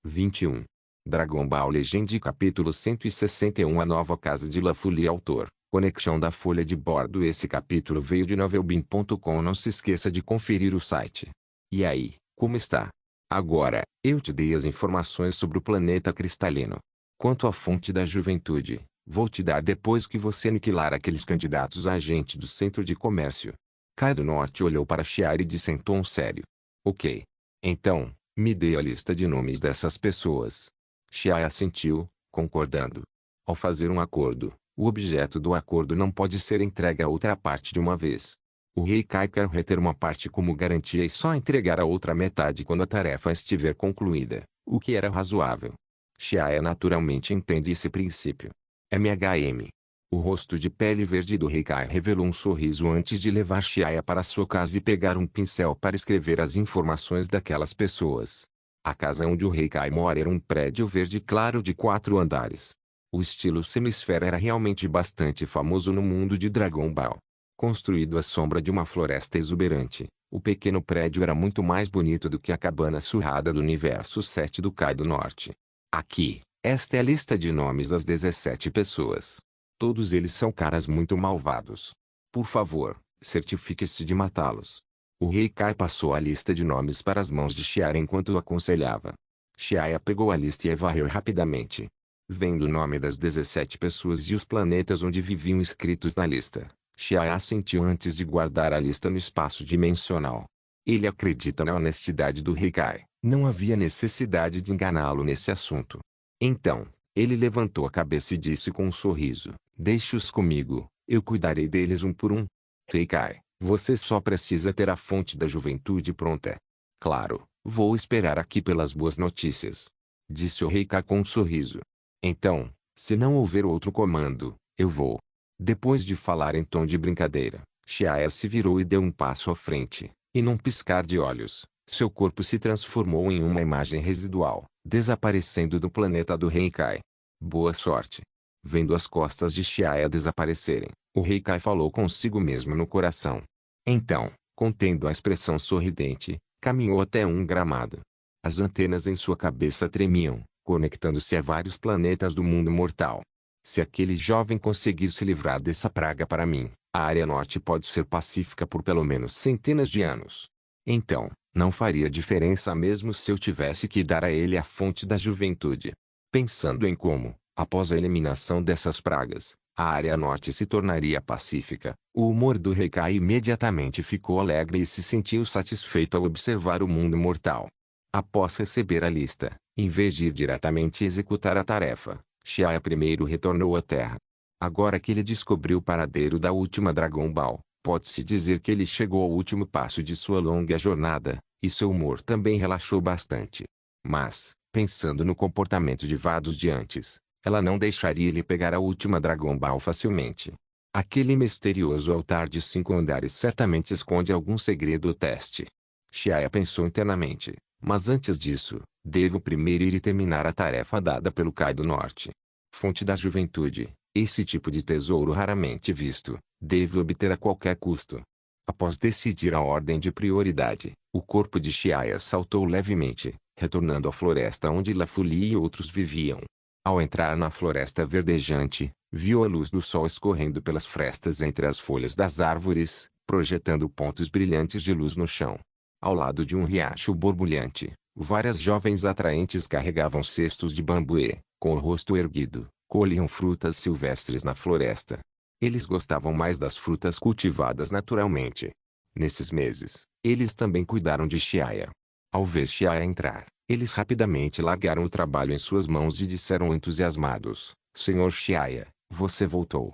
21. Dragon Ball Legend capítulo 161 A nova casa de LaFulie Autor, conexão da folha de bordo Esse capítulo veio de novelbean.com Não se esqueça de conferir o site. E aí, como está? Agora, eu te dei as informações sobre o planeta cristalino. Quanto à fonte da juventude, vou te dar depois que você aniquilar aqueles candidatos a agente do centro de comércio. Kai do Norte olhou para Chiari e disse em tom sério. Ok. Então, me dê a lista de nomes dessas pessoas. Chiai assentiu, concordando. Ao fazer um acordo, o objeto do acordo não pode ser entregue a outra parte de uma vez. O rei Kai quer reter uma parte como garantia e só entregar a outra metade quando a tarefa estiver concluída, o que era razoável. Chiai naturalmente entende esse princípio. MHM. O rosto de pele verde do rei Kai revelou um sorriso antes de levar Chiaya para sua casa e pegar um pincel para escrever as informações daquelas pessoas. A casa onde o rei Kai mora era um prédio verde claro de 4 andares. O estilo semisfera era realmente bastante famoso no mundo de Dragon Ball. Construído à sombra de uma floresta exuberante, o pequeno prédio era muito mais bonito do que a cabana surrada do universo 7 do Kai do Norte. Aqui, esta é a lista de nomes das 17 pessoas. Todos eles são caras muito malvados. Por favor, certifique-se de matá-los. O rei Kai passou a lista de nomes para as mãos de Chiaya enquanto o aconselhava. Chiaya pegou a lista e a varreu rapidamente. Vendo o nome das 17 pessoas e os planetas onde viviam escritos na lista, Chiaya assentiu antes de guardar a lista no espaço dimensional. Ele acredita na honestidade do rei Kai. Não havia necessidade de enganá-lo nesse assunto. Então, ele levantou a cabeça e disse com um sorriso, deixe-os comigo, eu cuidarei deles um por um. Rei Kai, você só precisa ter a fonte da juventude pronta. Claro, vou esperar aqui pelas boas notícias. Disse o rei Kai com um sorriso. Então, se não houver outro comando, eu vou. Depois de falar em tom de brincadeira, Chiaya se virou e deu um passo à frente, e num piscar de olhos, seu corpo se transformou em uma imagem residual, desaparecendo do planeta do rei Kai. Boa sorte. Vendo as costas de Chiaya desaparecerem, o rei Kai falou consigo mesmo no coração. Então, contendo a expressão sorridente, caminhou até um gramado. As antenas em sua cabeça tremiam, conectando-se a vários planetas do mundo mortal. Se aquele jovem conseguir se livrar dessa praga para mim, a área norte pode ser pacífica por pelo menos centenas de anos. Então, não faria diferença mesmo se eu tivesse que dar a ele a fonte da juventude. Pensando em como, após a eliminação dessas pragas, a área norte se tornaria pacífica, o humor do rei Kai imediatamente ficou alegre e se sentiu satisfeito ao observar o mundo mortal. Após receber a lista, em vez de ir diretamente executar a tarefa, Chiaya primeiro retornou à Terra. Agora que ele descobriu o paradeiro da última Dragon Ball, pode-se dizer que ele chegou ao último passo de sua longa jornada, e seu humor também relaxou bastante. Mas, pensando no comportamento de Vados de antes, ela não deixaria ele pegar a última Dragon Ball facilmente. Aquele misterioso altar de 5 andares certamente esconde algum segredo ou teste. Chiaya pensou internamente, mas antes disso, devo primeiro ir e terminar a tarefa dada pelo Kai do Norte. Fonte da juventude, esse tipo de tesouro raramente visto, devo obter a qualquer custo. Após decidir a ordem de prioridade, o corpo de Chiaya saltou levemente, retornando à floresta onde LaFulie e outros viviam. Ao entrar na floresta verdejante, viu a luz do sol escorrendo pelas frestas entre as folhas das árvores, projetando pontos brilhantes de luz no chão. Ao lado de um riacho borbulhante, várias jovens atraentes carregavam cestos de bambuê, com o rosto erguido, colhiam frutas silvestres na floresta. Eles gostavam mais das frutas cultivadas naturalmente. Nesses meses, eles também cuidaram de Chiaya. Ao ver Chiaya entrar, eles rapidamente largaram o trabalho em suas mãos e disseram entusiasmados, Senhor Chiaya, você voltou.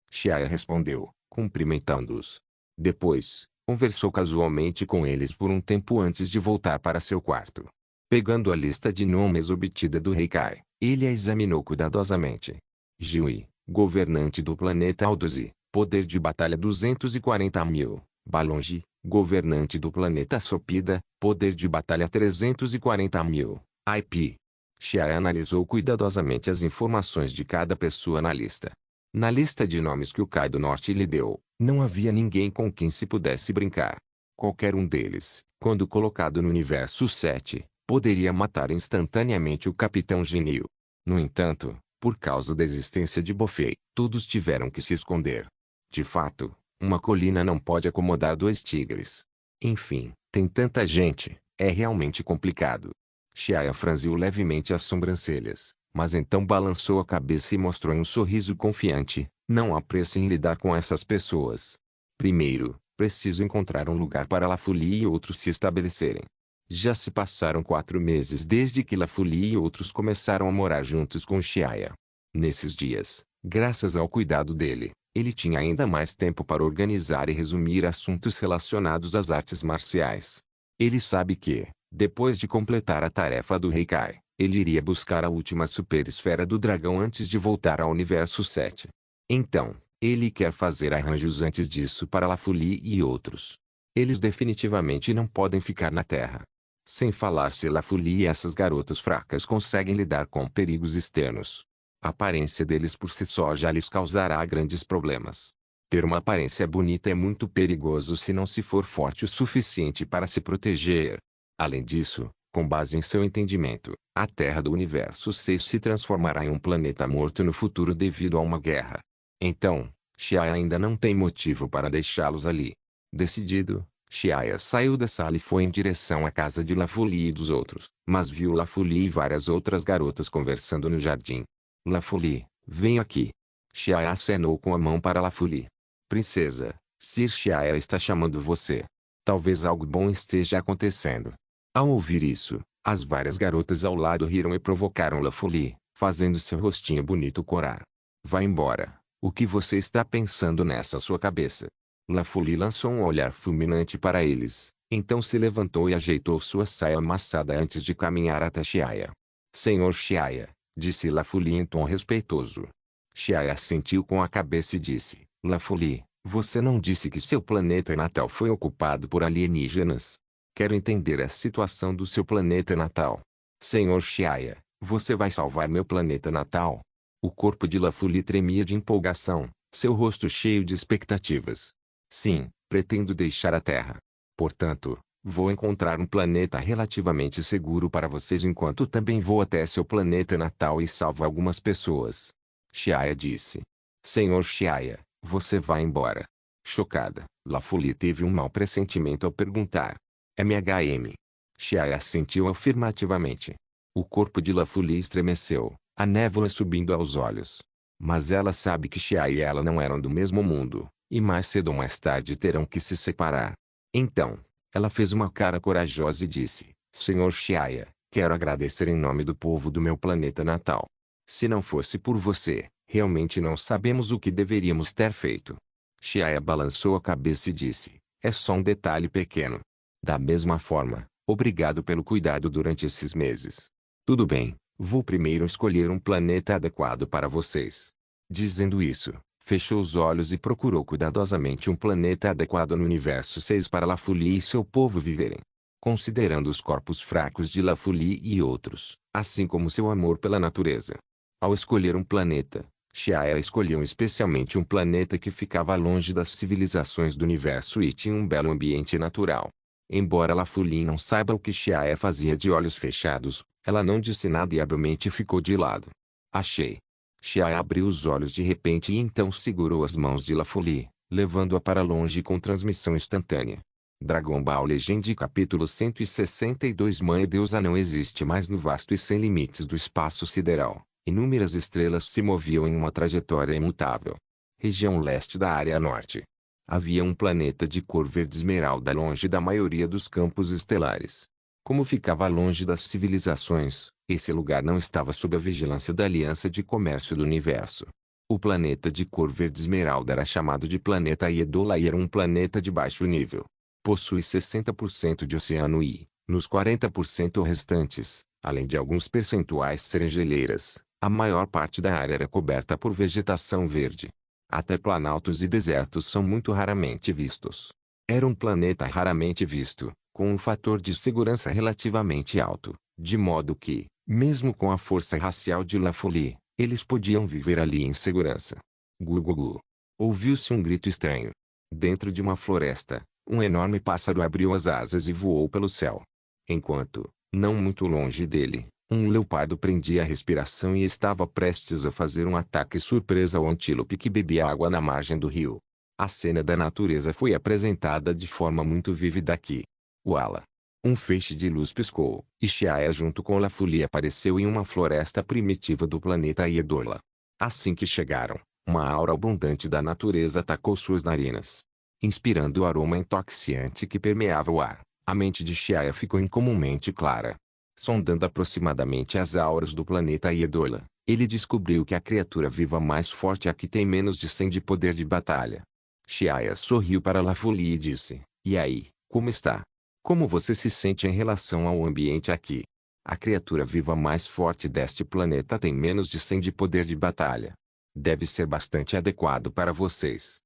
Chiaya respondeu, cumprimentando-os. Depois, conversou casualmente com eles por um tempo antes de voltar para seu quarto. Pegando a lista de nomes obtida do rei Kai, ele a examinou cuidadosamente. Jiui, governante do planeta Alduzi, poder de batalha 240.000. Balonji, governante do planeta Sopida, poder de batalha 340.000. IP. Chiaya analisou cuidadosamente as informações de cada pessoa na lista. Na lista de nomes que o Kai do Norte lhe deu, não havia ninguém com quem se pudesse brincar. Qualquer um deles, quando colocado no universo 7, poderia matar instantaneamente o Capitão Ginyu. No entanto, por causa da existência de Bofei, todos tiveram que se esconder. De fato, uma colina não pode acomodar 2 tigres. Enfim, tem tanta gente, é realmente complicado. Xiaya franziu levemente as sobrancelhas, mas então balançou a cabeça e mostrou um sorriso confiante. Não há pressa em lidar com essas pessoas. Primeiro, preciso encontrar um lugar para Lafuli e outros se estabelecerem. Já se passaram 4 meses desde que Lafuli e outros começaram a morar juntos com Xiaya. Nesses dias, graças ao cuidado dele, ele tinha ainda mais tempo para organizar e resumir assuntos relacionados às artes marciais. Ele sabe que, depois de completar a tarefa do Heikai, ele iria buscar a última super esfera do dragão antes de voltar ao universo 7. Então, ele quer fazer arranjos antes disso para Lafuli e outros. Eles definitivamente não podem ficar na Terra. Sem falar se Lafuli e essas garotas fracas conseguem lidar com perigos externos. A aparência deles por si só já lhes causará grandes problemas. Ter uma aparência bonita é muito perigoso se não se for forte o suficiente para se proteger. Além disso, com base em seu entendimento, a Terra do Universo 6 se transformará em um planeta morto no futuro devido a uma guerra. Então, Xiaya ainda não tem motivo para deixá-los ali. Decidido, Xiaya saiu da sala e foi em direção à casa de Lafuli e dos outros, mas viu Lafuli e várias outras garotas conversando no jardim. Lafuli, venha aqui. Xiaya acenou com a mão para Lafuli. Princesa, Sir Xiaya está chamando você. Talvez algo bom esteja acontecendo. Ao ouvir isso, as várias garotas ao lado riram e provocaram Lafuli, fazendo seu rostinho bonito corar. Vá embora. O que você está pensando nessa sua cabeça? Lafuli lançou um olhar fulminante para eles, então se levantou e ajeitou sua saia amassada antes de caminhar até Xiaya. Senhor Xiaya, disse Lafuli em tom respeitoso. Xiaya assentiu com a cabeça e disse, Lafuli, você não disse que seu planeta natal foi ocupado por alienígenas? Quero entender a situação do seu planeta natal. Senhor Xiaya, você vai salvar meu planeta natal? O corpo de Lafuli tremia de empolgação, seu rosto cheio de expectativas. Sim, pretendo deixar a Terra. Portanto, vou encontrar um planeta relativamente seguro para vocês enquanto também vou até seu planeta natal e salvo algumas pessoas. Xiaya disse. Senhor Xiaya, você vai embora. Chocada, Lafuli teve um mau pressentimento ao perguntar. MHM. Xiaya assentiu afirmativamente. O corpo de Lafuli estremeceu, a névoa subindo aos olhos. Mas ela sabe que Xiaya e ela não eram do mesmo mundo, e mais cedo ou mais tarde terão que se separar. Então, ela fez uma cara corajosa e disse, Senhor Xiaya, quero agradecer em nome do povo do meu planeta natal. Se não fosse por você, realmente não sabemos o que deveríamos ter feito. Xiaya balançou a cabeça e disse, é só um detalhe pequeno. Da mesma forma, obrigado pelo cuidado durante esses meses. Tudo bem, vou primeiro escolher um planeta adequado para vocês. Dizendo isso, fechou os olhos e procurou cuidadosamente um planeta adequado no universo 6 para Lafuli e seu povo viverem. Considerando os corpos fracos de Lafuli e outros, assim como seu amor pela natureza. Ao escolher um planeta, Xiaya escolheu especialmente um planeta que ficava longe das civilizações do universo e tinha um belo ambiente natural. Embora Lafuli não saiba o que Xiaya fazia de olhos fechados, ela não disse nada e habilmente ficou de lado. Achei. Xiaya abriu os olhos de repente e então segurou as mãos de Lafuli, levando-a para longe com transmissão instantânea. Dragon Ball Legend capítulo 162 Mãe Deusa não existe mais no vasto e sem limites do espaço sideral. Inúmeras estrelas se moviam em uma trajetória imutável. Região leste da área norte. Havia um planeta de cor verde esmeralda longe da maioria dos campos estelares. Como ficava longe das civilizações, esse lugar não estava sob a vigilância da Aliança de Comércio do Universo. O planeta de cor verde esmeralda era chamado de planeta Iedola e era um planeta de baixo nível. Possui 60% de oceano e, nos 40% restantes, além de alguns percentuais serem geleiras, a maior parte da área era coberta por vegetação verde. Até planaltos e desertos são muito raramente vistos. Era um planeta raramente visto, com um fator de segurança relativamente alto, de modo que, mesmo com a força racial de Lafuli, eles podiam viver ali em segurança. Gugugu. Ouviu-se um grito estranho. Dentro de uma floresta, um enorme pássaro abriu as asas e voou pelo céu. Enquanto, Não muito longe dele, um leopardo prendia a respiração e estava prestes a fazer um ataque surpresa ao antílope que bebia água na margem do rio. A cena da natureza foi apresentada de forma muito vívida aqui. Uala! Um feixe de luz piscou, e Xiaia junto com Lafuli apareceu em uma floresta primitiva do planeta Iedola. Assim que chegaram, uma aura abundante da natureza atacou suas narinas. Inspirando o aroma intoxicante que permeava o ar, a mente de Xiaia ficou incomumente clara. Sondando aproximadamente as auras do planeta Iedola, ele descobriu que a criatura viva mais forte aqui tem menos de 100 de poder de batalha. Xiaia sorriu para Lafuli e disse, "E aí, como está? Como você se sente em relação ao ambiente aqui? A criatura viva mais forte deste planeta tem menos de 100 de poder de batalha. Deve ser bastante adequado para vocês.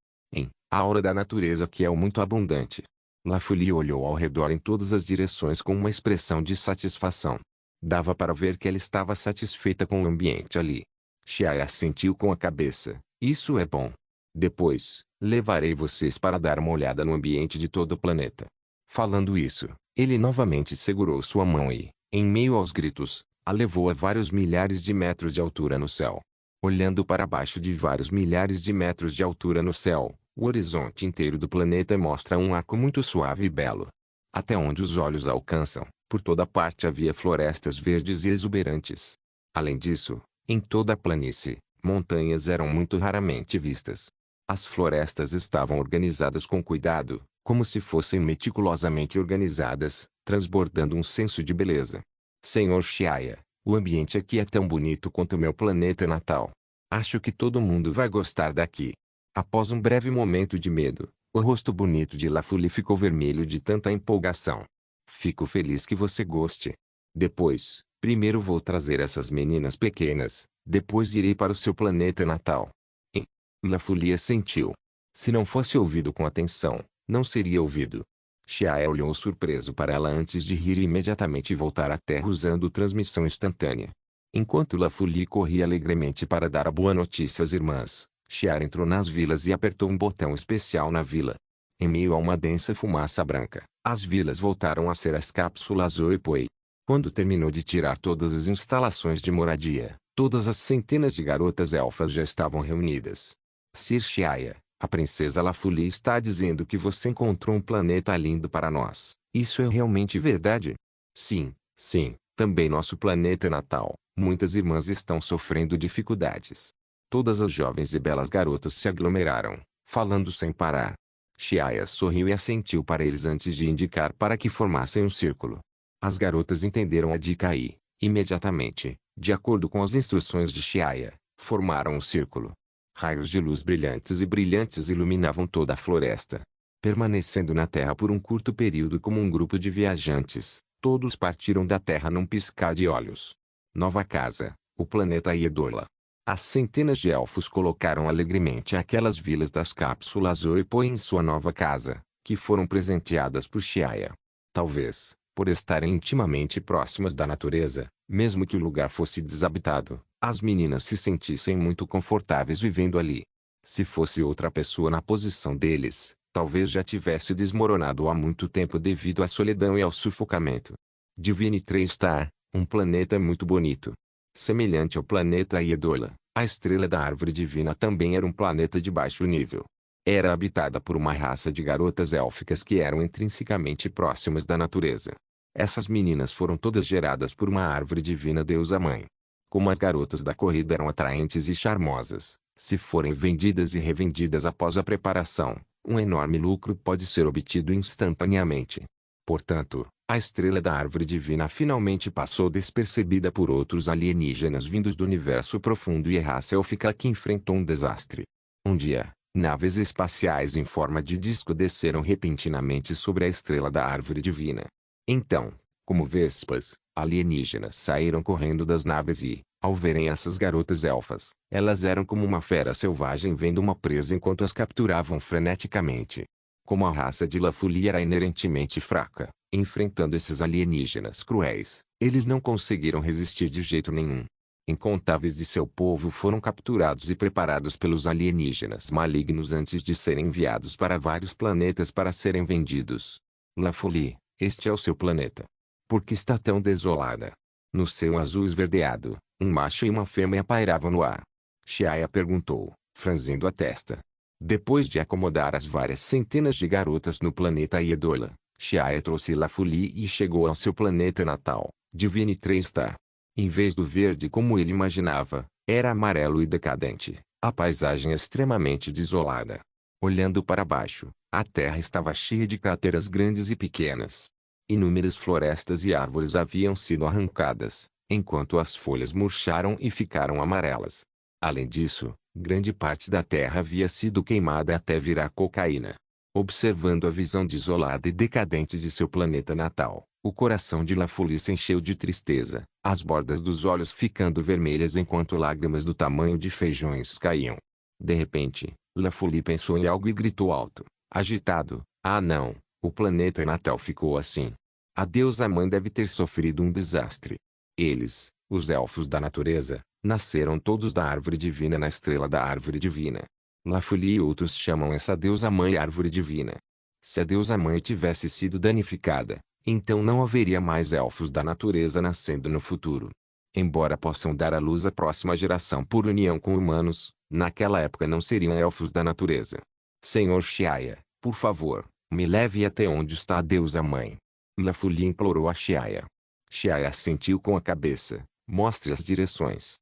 A aura da natureza aqui é muito abundante." Lafuli olhou ao redor em todas as direções com uma expressão de satisfação. Dava para ver que ela estava satisfeita com o ambiente ali. Xiaia assentiu com a cabeça. "Isso é bom. Depois, levarei vocês para dar uma olhada no ambiente de todo o planeta." Falando isso, ele novamente segurou sua mão e, em meio aos gritos, a levou a vários milhares de metros de altura no céu. Olhando para baixo de vários milhares de metros de altura no céu, o horizonte inteiro do planeta mostra um arco muito suave e belo. Até onde os olhos alcançam, por toda parte havia florestas verdes e exuberantes. Além disso, em toda a planície, montanhas eram muito raramente vistas. As florestas estavam organizadas com cuidado, como se fossem meticulosamente organizadas, transbordando um senso de beleza. "Senhor Xiaia, o ambiente aqui é tão bonito quanto o meu planeta natal. Acho que todo mundo vai gostar daqui." Após um breve momento de medo, o rosto bonito de Lafuli ficou vermelho de tanta empolgação. "Fico feliz que você goste. Depois, primeiro vou trazer essas meninas pequenas, depois irei para o seu planeta natal." E Lafuli assentiu. Se não fosse ouvido com atenção, não seria ouvido. Xiaia olhou surpreso para ela antes de rir e imediatamente voltar à terra usando transmissão instantânea. Enquanto Lafuli corria alegremente para dar a boa notícia às irmãs, Xiaia entrou nas vilas e apertou um botão especial na vila. Em meio a uma densa fumaça branca, as vilas voltaram a ser as cápsulas Oipoi. Quando terminou de tirar todas as instalações de moradia, todas as centenas de garotas elfas já estavam reunidas. "Sir Xiaia, a princesa Lafuli está dizendo que você encontrou um planeta lindo para nós. Isso é realmente verdade?" "Sim, sim, também nosso planeta natal. Muitas irmãs estão sofrendo dificuldades." Todas as jovens e belas garotas se aglomeraram, falando sem parar. Xiaia sorriu e assentiu para eles antes de indicar para que formassem um círculo. As garotas entenderam a dica e, imediatamente, de acordo com as instruções de Xiaia, formaram um círculo. Raios de luz brilhantes e brilhantes iluminavam toda a floresta. Permanecendo na Terra por um curto período como um grupo de viajantes, todos partiram da Terra num piscar de olhos. Nova casa, o planeta Iedola. As centenas de elfos colocaram alegremente aquelas vilas das cápsulas Oipoi em sua nova casa, que foram presenteadas por Xiaia. Talvez, por estarem intimamente próximas da natureza, mesmo que o lugar fosse desabitado, as meninas se sentissem muito confortáveis vivendo ali. Se fosse outra pessoa na posição deles, talvez já tivesse desmoronado há muito tempo devido à solidão e ao sufocamento. Divine 3 Star, um planeta muito bonito. Semelhante ao planeta Iedola, a estrela da árvore divina também era um planeta de baixo nível. Era habitada por uma raça de garotas élficas que eram intrinsecamente próximas da natureza. Essas meninas foram todas geradas por uma árvore divina deusa-mãe. Como as garotas da corrida eram atraentes e charmosas, se forem vendidas e revendidas após a preparação, um enorme lucro pode ser obtido instantaneamente. Portanto, a estrela da árvore divina finalmente passou despercebida por outros alienígenas vindos do universo profundo e a raça élfica que enfrentou um desastre. Um dia, naves espaciais em forma de disco desceram repentinamente sobre a estrela da árvore divina. Então, como vespas, alienígenas saíram correndo das naves e, ao verem essas garotas elfas, elas eram como uma fera selvagem vendo uma presa enquanto as capturavam freneticamente. Como a raça de Lafuli era inerentemente fraca, enfrentando esses alienígenas cruéis, eles não conseguiram resistir de jeito nenhum. Incontáveis de seu povo foram capturados e preparados pelos alienígenas malignos antes de serem enviados para vários planetas para serem vendidos. Lafuli, este é o seu planeta. Por que está tão desolada? No céu azul esverdeado, um macho e uma fêmea pairavam no ar. Xiaia perguntou, franzindo a testa. Depois de acomodar as várias centenas de garotas no planeta Iedola, Xiaia trouxe Lafuli e chegou ao seu planeta natal, Divine 3-Star. Em vez do verde como ele imaginava, era amarelo e decadente, a paisagem extremamente desolada. Olhando para baixo, a terra estava cheia de crateras grandes e pequenas. Inúmeras florestas e árvores haviam sido arrancadas, enquanto as folhas murcharam e ficaram amarelas. Além disso, grande parte da terra havia sido queimada até virar cocaína. Observando a visão desolada e decadente de seu planeta natal, o coração de Lafuli se encheu de tristeza, as bordas dos olhos ficando vermelhas enquanto lágrimas do tamanho de feijões caíam. De repente, Lafuli pensou em algo e gritou alto, agitado: "Ah não, o planeta natal ficou assim. A deusa mãe deve ter sofrido um desastre." Eles, os elfos da natureza, nasceram todos da árvore divina na estrela da árvore divina. Lafuli e outros chamam essa deusa mãe árvore divina. Se a deusa mãe tivesse sido danificada, então não haveria mais elfos da natureza nascendo no futuro. Embora possam dar à luz a próxima geração por união com humanos, naquela época não seriam elfos da natureza. Senhor Xiaia, por favor, me leve até onde está a deusa mãe. Lafuli implorou a Xiaia. Xiaia assentiu com a cabeça. Mostre as direções.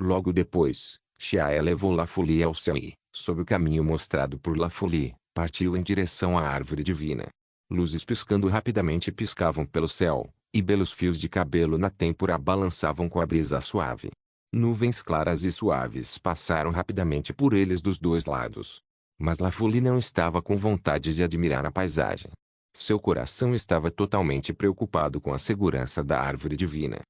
Logo depois, Xiaia levou Lafuli ao céu e, sob o caminho mostrado por Lafuli, partiu em direção à árvore divina. Luzes piscando rapidamente piscavam pelo céu, e belos fios de cabelo na têmpora balançavam com a brisa suave. Nuvens claras e suaves passaram rapidamente por eles dos dois lados. Mas Lafuli não estava com vontade de admirar a paisagem. Seu coração estava totalmente preocupado com a segurança da árvore divina.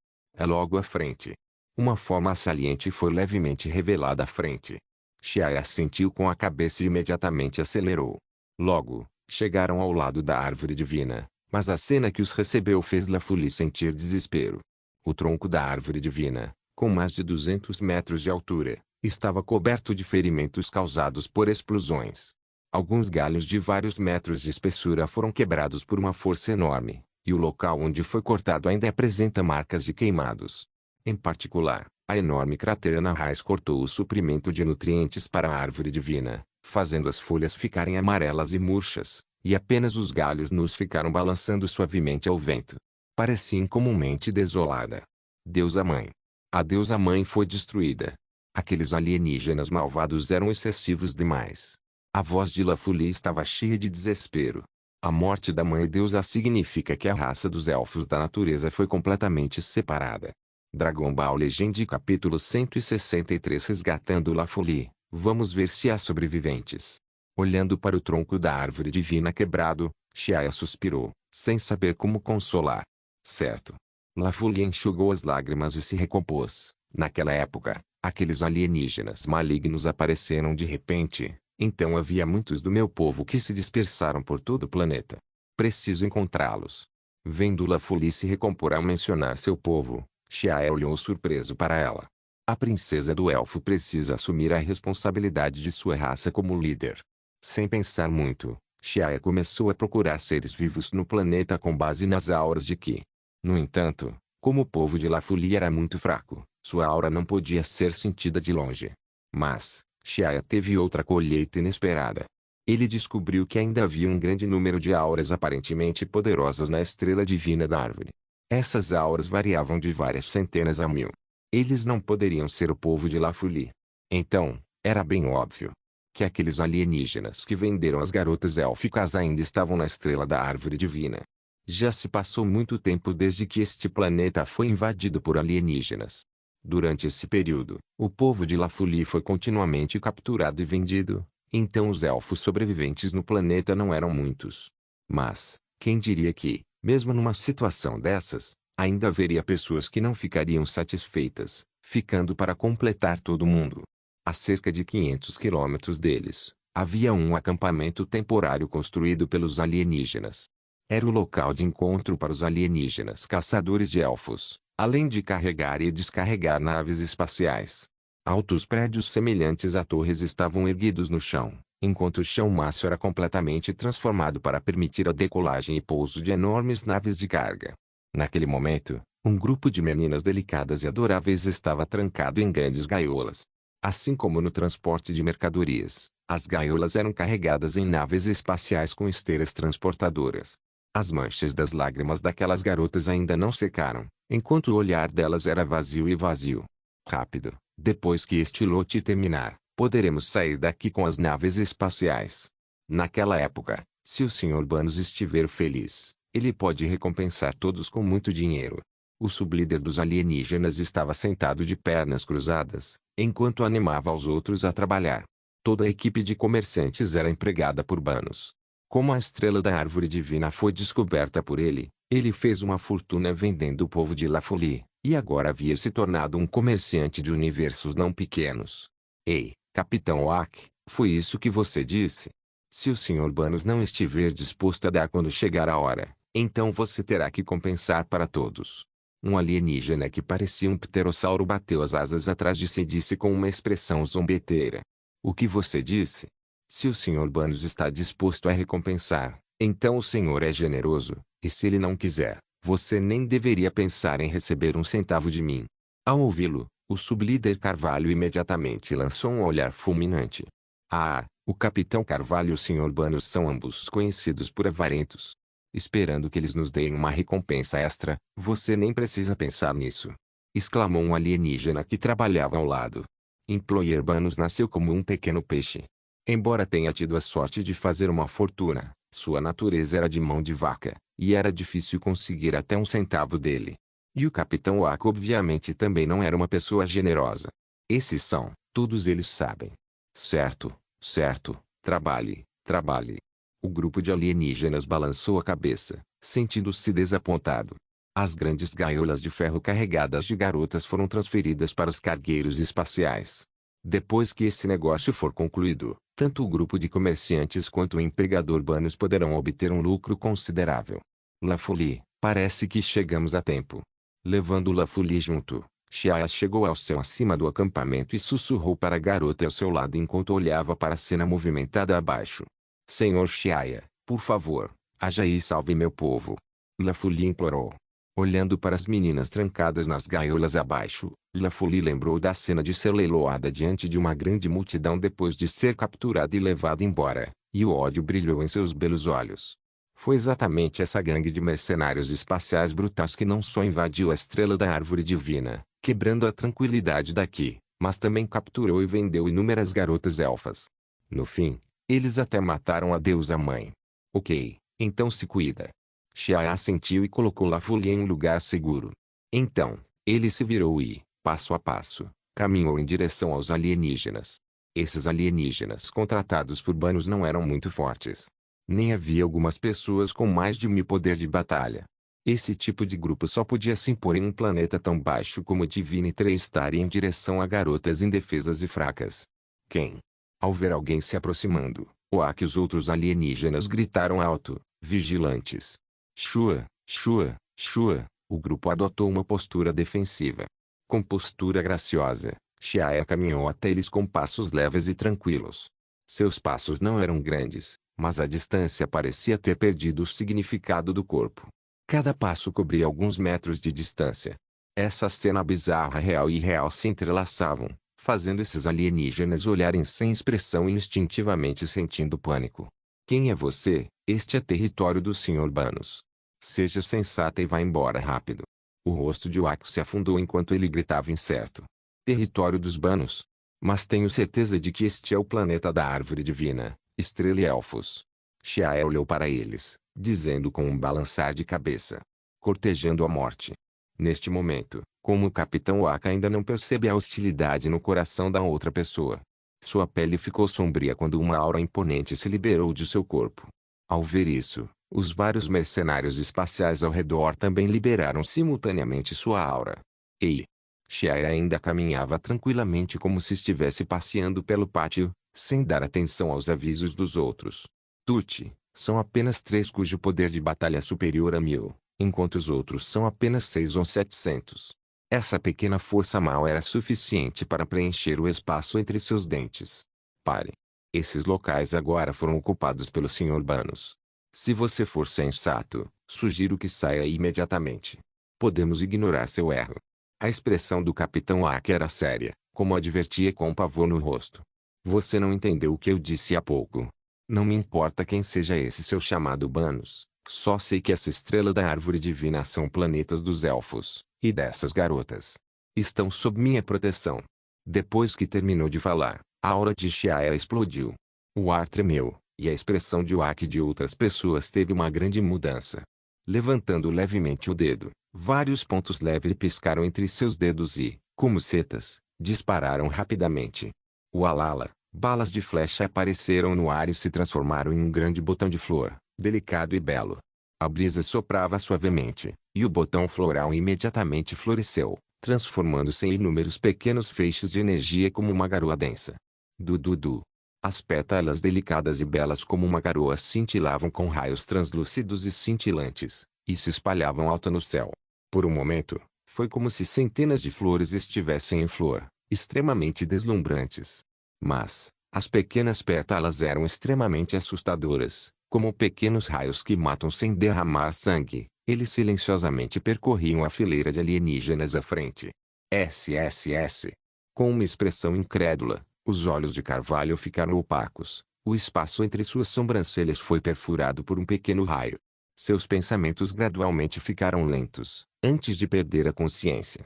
Logo à frente, uma forma saliente foi levemente revelada à frente. Xiaia assentiu com a cabeça e imediatamente acelerou. Logo, chegaram ao lado da árvore divina, mas a cena que os recebeu fez Lafuli sentir desespero. O tronco da árvore divina, com mais de 200 metros de altura, estava coberto de ferimentos causados por explosões. Alguns galhos de vários metros de espessura foram quebrados por uma força enorme, e o local onde foi cortado ainda apresenta marcas de queimados. Em particular, a enorme cratera na raiz cortou o suprimento de nutrientes para a árvore divina, fazendo as folhas ficarem amarelas e murchas, e apenas os galhos nus ficaram balançando suavemente ao vento. Parecia incomumente desolada. Deusa Mãe. A deusa mãe foi destruída. Aqueles alienígenas malvados eram excessivos demais. A voz de Lafuli estava cheia de desespero. A morte da mãe deusa significa que a raça dos elfos da natureza foi completamente separada. Dragon Ball Legend capítulo 163 Resgatando Lafuli. Vamos ver se há sobreviventes. Olhando para o tronco da árvore divina quebrado, Xiaia suspirou, sem saber como consolar. Certo. Lafuli enxugou as lágrimas e se recompôs. Naquela época, aqueles alienígenas malignos apareceram de repente, então havia muitos do meu povo que se dispersaram por todo o planeta. Preciso encontrá-los. Vendo Lafuli se recompor ao mencionar seu povo, Xiaia olhou surpreso para ela. A princesa do elfo precisa assumir a responsabilidade de sua raça como líder. Sem pensar muito, Xiaia começou a procurar seres vivos no planeta com base nas auras de Ki. No entanto, como o povo de Lafuli era muito fraco, sua aura não podia ser sentida de longe. Mas, Xiaia teve outra colheita inesperada. Ele descobriu que ainda havia um grande número de auras aparentemente poderosas na estrela divina da árvore. Essas auras variavam de várias centenas a 1000. Eles não poderiam ser o povo de Lafuli. Então, era bem óbvio que aqueles alienígenas que venderam as garotas élficas ainda estavam na estrela da árvore divina. Já se passou muito tempo desde que este planeta foi invadido por alienígenas. Durante esse período, o povo de Lafuli foi continuamente capturado e vendido, então os elfos sobreviventes no planeta não eram muitos. Mas, quem diria que, mesmo numa situação dessas, ainda haveria pessoas que não ficariam satisfeitas, ficando para completar todo mundo. A cerca de 500 quilômetros deles, havia um acampamento temporário construído pelos alienígenas. Era o local de encontro para os alienígenas caçadores de elfos, além de carregar e descarregar naves espaciais. Altos prédios semelhantes a torres estavam erguidos no chão, enquanto o chão macio era completamente transformado para permitir a decolagem e pouso de enormes naves de carga. Naquele momento, um grupo de meninas delicadas e adoráveis estava trancado em grandes gaiolas. Assim como no transporte de mercadorias, as gaiolas eram carregadas em naves espaciais com esteiras transportadoras. As manchas das lágrimas daquelas garotas ainda não secaram, enquanto o olhar delas era vazio e vazio. Rápido, depois que este lote terminar, poderemos sair daqui com as naves espaciais. Naquela época, se o Sr. Banus estiver feliz, ele pode recompensar todos com muito dinheiro. O sublíder dos alienígenas estava sentado de pernas cruzadas, enquanto animava os outros a trabalhar. Toda a equipe de comerciantes era empregada por Banus. Como a estrela da árvore divina foi descoberta por ele, ele fez uma fortuna vendendo o povo de La Folie, e agora havia se tornado um comerciante de universos não pequenos. Ei, Capitão Oak, foi isso que você disse? Se o Sr. Banus não estiver disposto a dar quando chegar a hora, então você terá que compensar para todos. Um alienígena que parecia um pterossauro bateu as asas atrás de si e disse com uma expressão zombeteira. O que você disse? Se o Sr. Banus está disposto a recompensar, então o Senhor é generoso, e se ele não quiser, você nem deveria pensar em receber um centavo de mim. Ao ouvi-lo, o sublíder Carvalho imediatamente lançou um olhar fulminante. Ah, o Capitão Carvalho e o Sr. Banus são ambos conhecidos por avarentos. Esperando que eles nos deem uma recompensa extra, você nem precisa pensar nisso. Exclamou um alienígena que trabalhava ao lado. Employer Banus nasceu como um pequeno peixe. Embora tenha tido a sorte de fazer uma fortuna, sua natureza era de mão de vaca, e era difícil conseguir até um centavo dele. E o Capitão Oak obviamente também não era uma pessoa generosa. Esses são, todos eles sabem. Certo, certo, trabalhe, trabalhe. O grupo de alienígenas balançou a cabeça, sentindo-se desapontado. As grandes gaiolas de ferro carregadas de garotas foram transferidas para os cargueiros espaciais. Depois que esse negócio for concluído, tanto o grupo de comerciantes quanto o empregador Banus poderão obter um lucro considerável. La Folie, parece que chegamos a tempo. Levando La Folie junto, Shia chegou ao céu acima do acampamento e sussurrou para a garota ao seu lado enquanto olhava para a cena movimentada abaixo. Senhor Shia, por favor, haja e salve meu povo. La Folie implorou. Olhando para as meninas trancadas nas gaiolas abaixo, La Folie lembrou da cena de ser leiloada diante de uma grande multidão depois de ser capturada e levada embora, e o ódio brilhou em seus belos olhos. Foi exatamente essa gangue de mercenários espaciais brutais que não só invadiu a estrela da árvore divina, quebrando a tranquilidade daqui, mas também capturou e vendeu inúmeras garotas elfas. No fim, eles até mataram a deusa mãe. Ok, então se cuida. Shia assentiu e colocou La Folie em um lugar seguro. Então, ele se virou e, passo a passo, caminhou em direção aos alienígenas. Esses alienígenas contratados por Banus não eram muito fortes. Nem havia algumas pessoas com mais de 1000 poder de batalha. Esse tipo de grupo só podia se impor em um planeta tão baixo como Divine 3 estar em direção a garotas indefesas e fracas. Quem? Ao ver alguém se aproximando, Oak e os outros alienígenas gritaram alto, vigilantes. Shua, Shua, Shua, o grupo adotou uma postura defensiva. Com postura graciosa, Shia caminhou até eles com passos leves e tranquilos. Seus passos não eram grandes, mas a distância parecia ter perdido o significado do corpo. Cada passo cobria alguns metros de distância. Essa cena bizarra real e irreal se entrelaçavam, fazendo esses alienígenas olharem sem expressão e instintivamente sentindo pânico. Quem é você? Este é território do Sr. Banus. Seja sensata e vá embora rápido. O rosto de Oak se afundou enquanto ele gritava incerto. Território dos Banus? Mas tenho certeza de que este é o planeta da árvore divina, estrela e elfos. Shia olhou para eles, dizendo com um balançar de cabeça. Cortejando a morte. Neste momento, como o Capitão Oak ainda não percebe a hostilidade no coração da outra pessoa. Sua pele ficou sombria quando uma aura imponente se liberou de seu corpo. Ao ver isso, os vários mercenários espaciais ao redor também liberaram simultaneamente sua aura. Ei! Shia ainda caminhava tranquilamente como se estivesse passeando pelo pátio, sem dar atenção aos avisos dos outros. Tuti, são apenas 3 cujo poder de batalha é superior a 1000, enquanto os outros são apenas 6 ou 700. Essa pequena força mal era suficiente para preencher o espaço entre seus dentes. Pare. Esses locais agora foram ocupados pelo Sr. Banus. Se você for sensato, sugiro que saia imediatamente. Podemos ignorar seu erro. A expressão do Capitão Ack era séria, como advertia com pavor no rosto. Você não entendeu o que eu disse há pouco. Não me importa quem seja esse seu chamado Banos. Só sei que essa estrela da árvore divina são planetas dos elfos, e dessas garotas. Estão sob minha proteção. Depois que terminou de falar, a aura de Xiaia explodiu. O ar tremeu, e a expressão de Wak e de outras pessoas teve uma grande mudança. Levantando levemente o dedo, vários pontos leves piscaram entre seus dedos e, como setas, dispararam rapidamente. Ualala, balas de flecha apareceram no ar e se transformaram em um grande botão de flor, delicado e belo. A brisa soprava suavemente, e o botão floral imediatamente floresceu, transformando-se em inúmeros pequenos feixes de energia como uma garoa densa. Du. As pétalas delicadas e belas como uma garoa cintilavam com raios translúcidos e cintilantes, e se espalhavam alto no céu. Por um momento, foi como se centenas de flores estivessem em flor, extremamente deslumbrantes. Mas, as pequenas pétalas eram extremamente assustadoras, como pequenos raios que matam sem derramar sangue. Eles silenciosamente percorriam a fileira de alienígenas à frente. SSS. Com uma expressão incrédula, os olhos de Carvalho ficaram opacos. O espaço entre suas sobrancelhas foi perfurado por um pequeno raio. Seus pensamentos gradualmente ficaram lentos, antes de perder a consciência.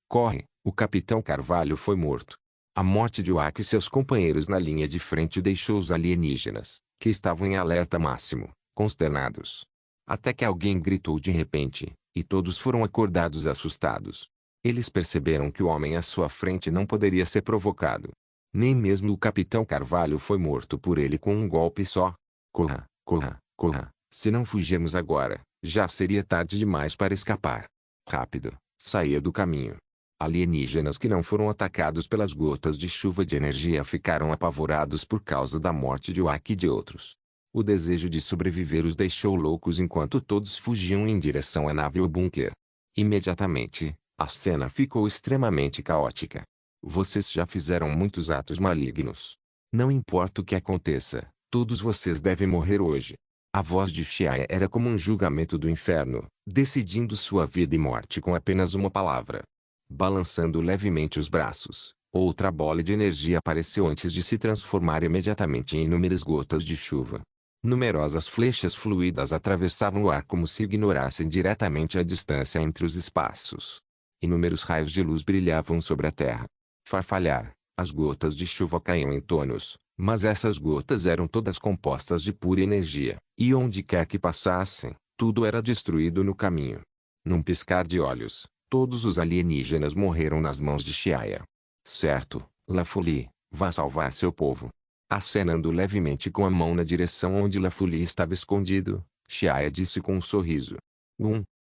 Corre! O Capitão Carvalho foi morto. A morte de Wak e seus companheiros na linha de frente deixou os alienígenas, que estavam em alerta máximo, consternados. Até que alguém gritou de repente, e todos foram acordados assustados. Eles perceberam que o homem à sua frente não poderia ser provocado. Nem mesmo o Capitão Carvalho foi morto por ele com um golpe só. Corra, corra, corra. Se não fugirmos agora, já seria tarde demais para escapar. Rápido, saia do caminho. Alienígenas que não foram atacados pelas gotas de chuva de energia ficaram apavorados por causa da morte de Wak e de outros. O desejo de sobreviver os deixou loucos enquanto todos fugiam em direção à nave ou bunker. Imediatamente, a cena ficou extremamente caótica. Vocês já fizeram muitos atos malignos. Não importa o que aconteça, todos vocês devem morrer hoje. A voz de Xiaia era como um julgamento do inferno, decidindo sua vida e morte com apenas uma palavra. Balançando levemente os braços, outra bola de energia apareceu antes de se transformar imediatamente em inúmeras gotas de chuva. Numerosas flechas fluídas atravessavam o ar como se ignorassem diretamente a distância entre os espaços. Inúmeros raios de luz brilhavam sobre a terra. Farfalhar, as gotas de chuva caíam em tonos, mas essas gotas eram todas compostas de pura energia, e onde quer que passassem, tudo era destruído no caminho. Num piscar de olhos, todos os alienígenas morreram nas mãos de Xiaia. Certo, LaFolie, vá salvar seu povo. Acenando levemente com a mão na direção onde LaFolie estava escondido, Xiaia disse com um sorriso.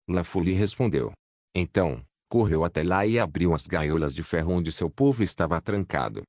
LaFolie respondeu. Então, correu até lá e abriu as gaiolas de ferro onde seu povo estava trancado.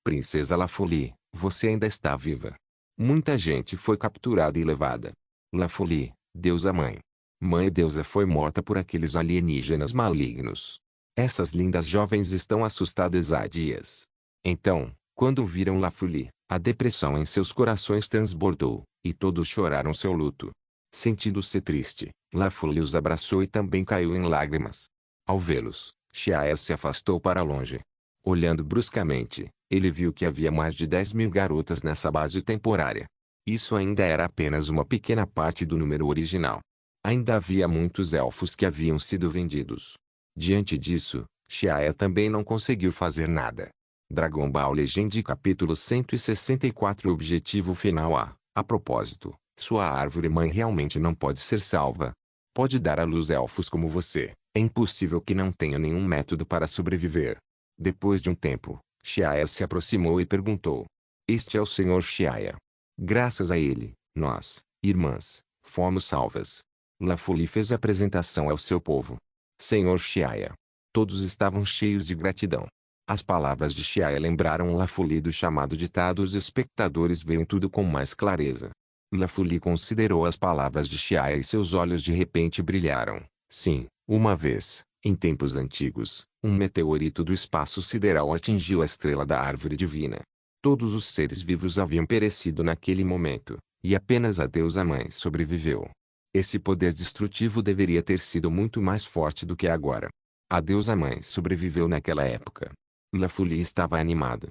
Princesa LaFolie, você ainda está viva. Muita gente foi capturada e levada. LaFolie, deusa mãe. Mãe deusa foi morta por aqueles alienígenas malignos. Essas lindas jovens estão assustadas há dias. Então, quando viram LaFolie, a depressão em seus corações transbordou, e todos choraram seu luto. Sentindo-se triste, LaFolie os abraçou e também caiu em lágrimas. Ao vê-los, Xiaia se afastou para longe. Olhando bruscamente, ele viu que havia mais de 10.000 garotas nessa base temporária. Isso ainda era apenas uma pequena parte do número original. Ainda havia muitos elfos que haviam sido vendidos. Diante disso, Xiaia também não conseguiu fazer nada. Dragon Ball Legend capítulo 164 Objetivo final a propósito, sua árvore-mãe realmente não pode ser salva. Pode dar à luz elfos como você, é impossível que não tenha nenhum método para sobreviver. Depois de um tempo, Xiaia se aproximou e perguntou. Este é o Senhor Xiaia. Graças a ele, nós, irmãs, fomos salvas. LaFolie fez a apresentação ao seu povo. Senhor Xiaia. Todos estavam cheios de gratidão. As palavras de Xiaia lembraram LaFolie do chamado ditado os espectadores veem tudo com mais clareza. LaFolie considerou as palavras de Xiaia e seus olhos de repente brilharam. Sim, uma vez, em tempos antigos, um meteorito do espaço sideral atingiu a estrela da árvore divina. Todos os seres vivos haviam perecido naquele momento, e apenas a deusa mãe sobreviveu. Esse poder destrutivo deveria ter sido muito mais forte do que agora. A deusa mãe sobreviveu naquela época. LaFulie estava animado.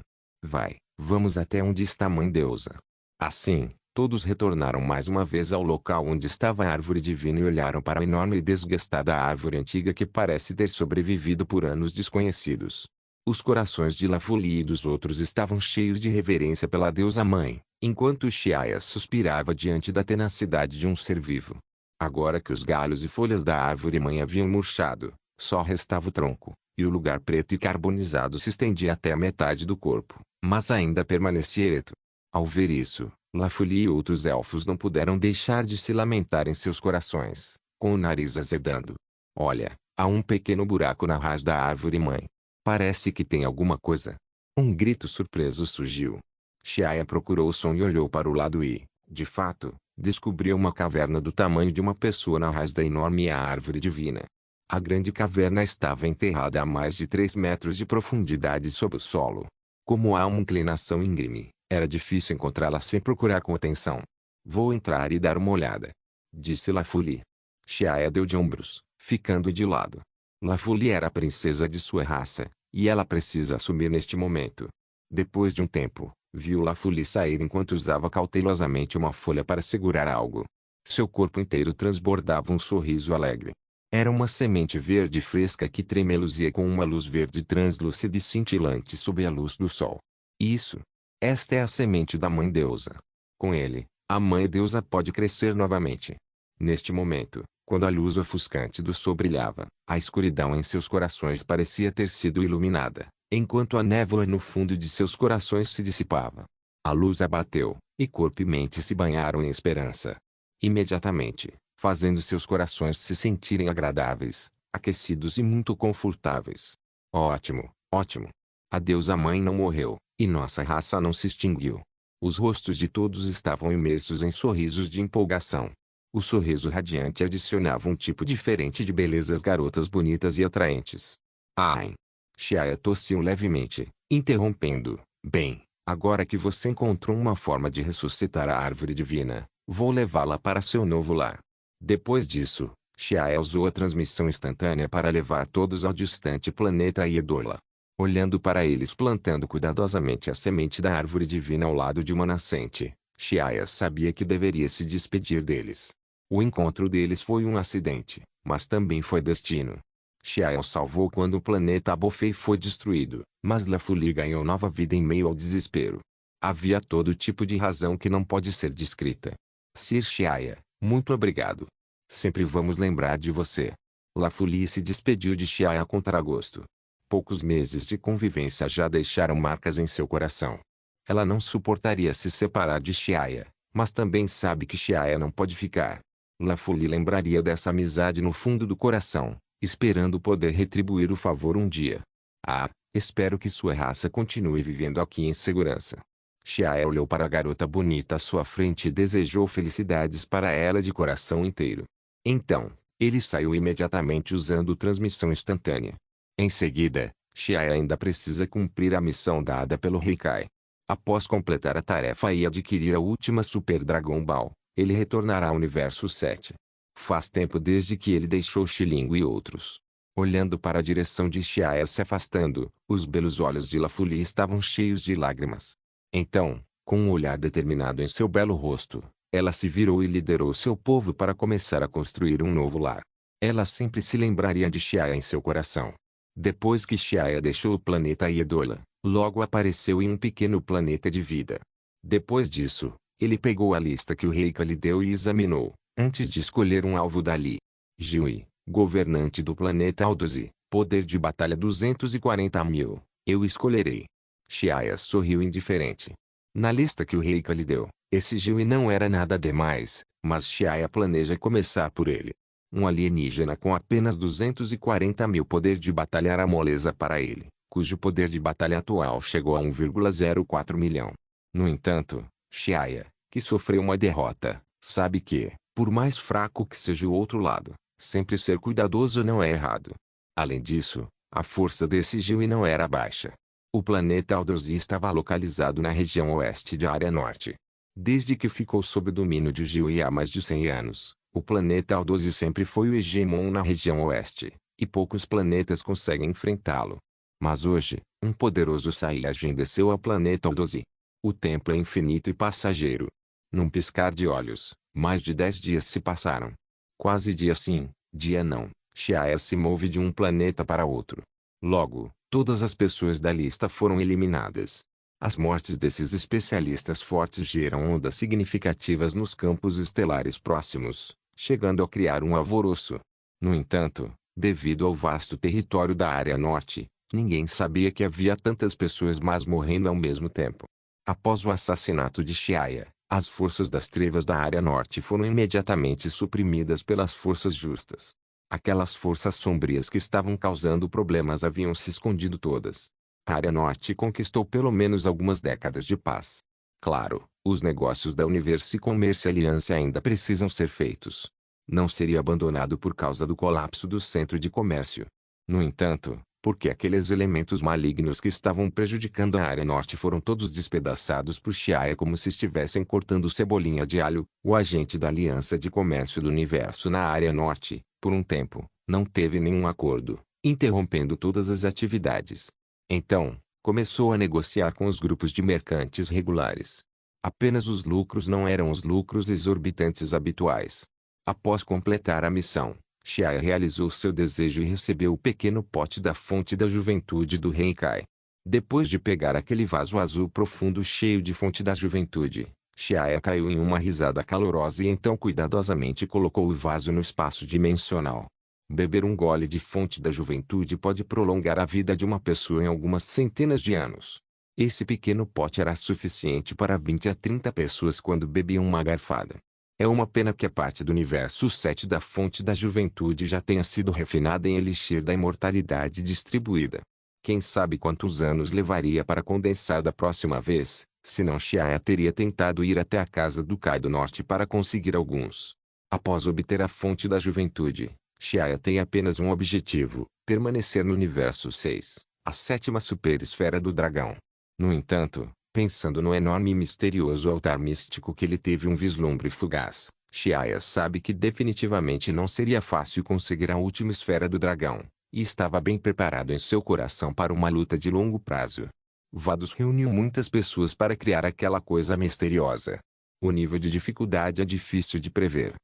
Vamos até onde está a mãe deusa. Assim, todos retornaram mais uma vez ao local onde estava a árvore divina e olharam para a enorme e desgastada árvore antiga que parece ter sobrevivido por anos desconhecidos. Os corações de LaFulie e dos outros estavam cheios de reverência pela deusa mãe, enquanto Xiaia suspirava diante da tenacidade de um ser vivo. Agora que os galhos e folhas da árvore mãe haviam murchado, só restava o tronco, e o lugar preto e carbonizado se estendia até a metade do corpo, mas ainda permanecia ereto. Ao ver isso, LaFulie e outros elfos não puderam deixar de se lamentar em seus corações, com o nariz azedando. Olha, há um pequeno buraco na raiz da árvore mãe. Parece que tem alguma coisa. Um grito surpreso surgiu. Xiaia procurou o som e olhou para o lado e, de fato, descobriu uma caverna do tamanho de uma pessoa na raiz da enorme árvore divina. A grande caverna estava enterrada a mais de 3 metros de profundidade sob o solo. Como há uma inclinação íngreme, era difícil encontrá-la sem procurar com atenção. Vou entrar e dar uma olhada, disse LaFulie. Xiaia deu de ombros, ficando de lado. LaFulie era a princesa de sua raça, e ela precisa assumir neste momento. Depois de um tempo, viu LaFulie sair enquanto usava cautelosamente uma folha para segurar algo. Seu corpo inteiro transbordava um sorriso alegre. Era uma semente verde fresca que tremeluzia com uma luz verde translúcida e cintilante sob a luz do sol. Isso. Esta é a semente da Mãe Deusa. Com ele, a Mãe Deusa pode crescer novamente. Neste momento, quando a luz ofuscante do sol brilhava, a escuridão em seus corações parecia ter sido iluminada, enquanto a névoa no fundo de seus corações se dissipava. A luz abateu, e corpo e mente se banharam em esperança. Imediatamente, fazendo seus corações se sentirem agradáveis, aquecidos e muito confortáveis. Ótimo, ótimo. A deusa mãe não morreu, e nossa raça não se extinguiu. Os rostos de todos estavam imersos em sorrisos de empolgação. O sorriso radiante adicionava um tipo diferente de beleza às garotas bonitas e atraentes. Ai! Xiaia tossiu levemente, interrompendo. Bem, agora que você encontrou uma forma de ressuscitar a árvore divina, vou levá-la para seu novo lar. Depois disso, Xiaia usou a transmissão instantânea para levar todos ao distante planeta Iedola. Olhando para eles plantando cuidadosamente a semente da árvore divina ao lado de uma nascente, Xiaia sabia que deveria se despedir deles. O encontro deles foi um acidente, mas também foi destino. Xiaia os salvou quando o planeta Abofei foi destruído, mas LaFulie ganhou nova vida em meio ao desespero. Havia todo tipo de razão que não pode ser descrita. Sir Xiaia, muito obrigado. Sempre vamos lembrar de você. LaFulie se despediu de Xiaia com contragosto. Poucos meses de convivência já deixaram marcas em seu coração. Ela não suportaria se separar de Xiaia, mas também sabe que Xiaia não pode ficar. LaFulie lembraria dessa amizade no fundo do coração, esperando poder retribuir o favor um dia. Ah, espero que sua raça continue vivendo aqui em segurança. Xiaia olhou para a garota bonita à sua frente e desejou felicidades para ela de coração inteiro. Então, ele saiu imediatamente usando transmissão instantânea. Em seguida, Xiaia ainda precisa cumprir a missão dada pelo Rei Kai. Após completar a tarefa e adquirir a última Super Dragon Ball, ele retornará ao Universo 7. Faz tempo desde que ele deixou Xilingo e outros. Olhando para a direção de Xiaia se afastando, os belos olhos de LaFulie estavam cheios de lágrimas. Então, com um olhar determinado em seu belo rosto, ela se virou e liderou seu povo para começar a construir um novo lar. Ela sempre se lembraria de Xiaia em seu coração. Depois que Xiaia deixou o planeta Iedola, logo apareceu em um pequeno planeta de vida. Depois disso, ele pegou a lista que o rei Ka lhe deu e examinou, antes de escolher um alvo dali. Jiui, governante do planeta Aldozi, poder de batalha 240.000, eu escolherei. Xiaia sorriu indiferente. Na lista que o rei Ka lhe deu, esse Jiui não era nada demais, mas Xiaia planeja começar por ele. Um alienígena com apenas 240.000 poder de batalha era moleza para ele, cujo poder de batalha atual chegou a 1,04 milhão. No entanto, Xiaia, que sofreu uma derrota, sabe que, por mais fraco que seja o outro lado, sempre ser cuidadoso não é errado. Além disso, a força desse Jiui não era baixa. O planeta Aldozi estava localizado na região oeste de Área Norte. Desde que ficou sob o domínio de Jiui há mais de 100 anos, O planeta Aldose sempre foi o hegemon na região oeste, e poucos planetas conseguem enfrentá-lo. Mas hoje, um poderoso Saiyajin desceu ao planeta Aldose. O templo é infinito e passageiro. Num piscar de olhos, mais de 10 dias se passaram. Quase dia sim, dia não, Xiaia se move de um planeta para outro. Logo, todas as pessoas da lista foram eliminadas. As mortes desses especialistas fortes geram ondas significativas nos campos estelares próximos, chegando a criar um alvoroço. No entanto, devido ao vasto território da área norte, ninguém sabia que havia tantas pessoas más morrendo ao mesmo tempo. Após o assassinato de Xiaia, as forças das trevas da área norte foram imediatamente suprimidas pelas forças justas. Aquelas forças sombrias que estavam causando problemas haviam se escondido todas. A área norte conquistou pelo menos algumas décadas de paz. Claro, os negócios da Universo e Commerce Alliance ainda precisam ser feitos. Não seria abandonado por causa do colapso do centro de comércio. No entanto, porque aqueles elementos malignos que estavam prejudicando a área norte foram todos despedaçados por Xiaia como se estivessem cortando cebolinha de alho, o agente da Aliança de Comércio do Universo na área norte, por um tempo, não teve nenhum acordo, interrompendo todas as atividades. Então, começou a negociar com os grupos de mercantes regulares. Apenas os lucros não eram os lucros exorbitantes habituais. Após completar a missão, Xiaia realizou seu desejo e recebeu o pequeno pote da fonte da juventude do Renkai. Depois de pegar aquele vaso azul profundo cheio de fonte da juventude, Xiaia caiu em uma risada calorosa e então cuidadosamente colocou o vaso no espaço dimensional. Beber um gole de fonte da juventude pode prolongar a vida de uma pessoa em algumas centenas de anos. Esse pequeno pote era suficiente para 20 a 30 pessoas quando bebiam uma garfada. É uma pena que a parte do universo 7 da fonte da juventude já tenha sido refinada em elixir da imortalidade distribuída. Quem sabe quantos anos levaria para condensar da próxima vez, senão Xiaia teria tentado ir até a casa do Kai do Norte para conseguir alguns. Após obter a fonte da juventude, Xiaia tem apenas um objetivo: permanecer no universo 6, a sétima superesfera do dragão. No entanto, pensando no enorme e misterioso altar místico que ele teve um vislumbre fugaz, Xiaia sabe que definitivamente não seria fácil conseguir a última esfera do dragão, e estava bem preparado em seu coração para uma luta de longo prazo. Vados reuniu muitas pessoas para criar aquela coisa misteriosa. O nível de dificuldade é difícil de prever.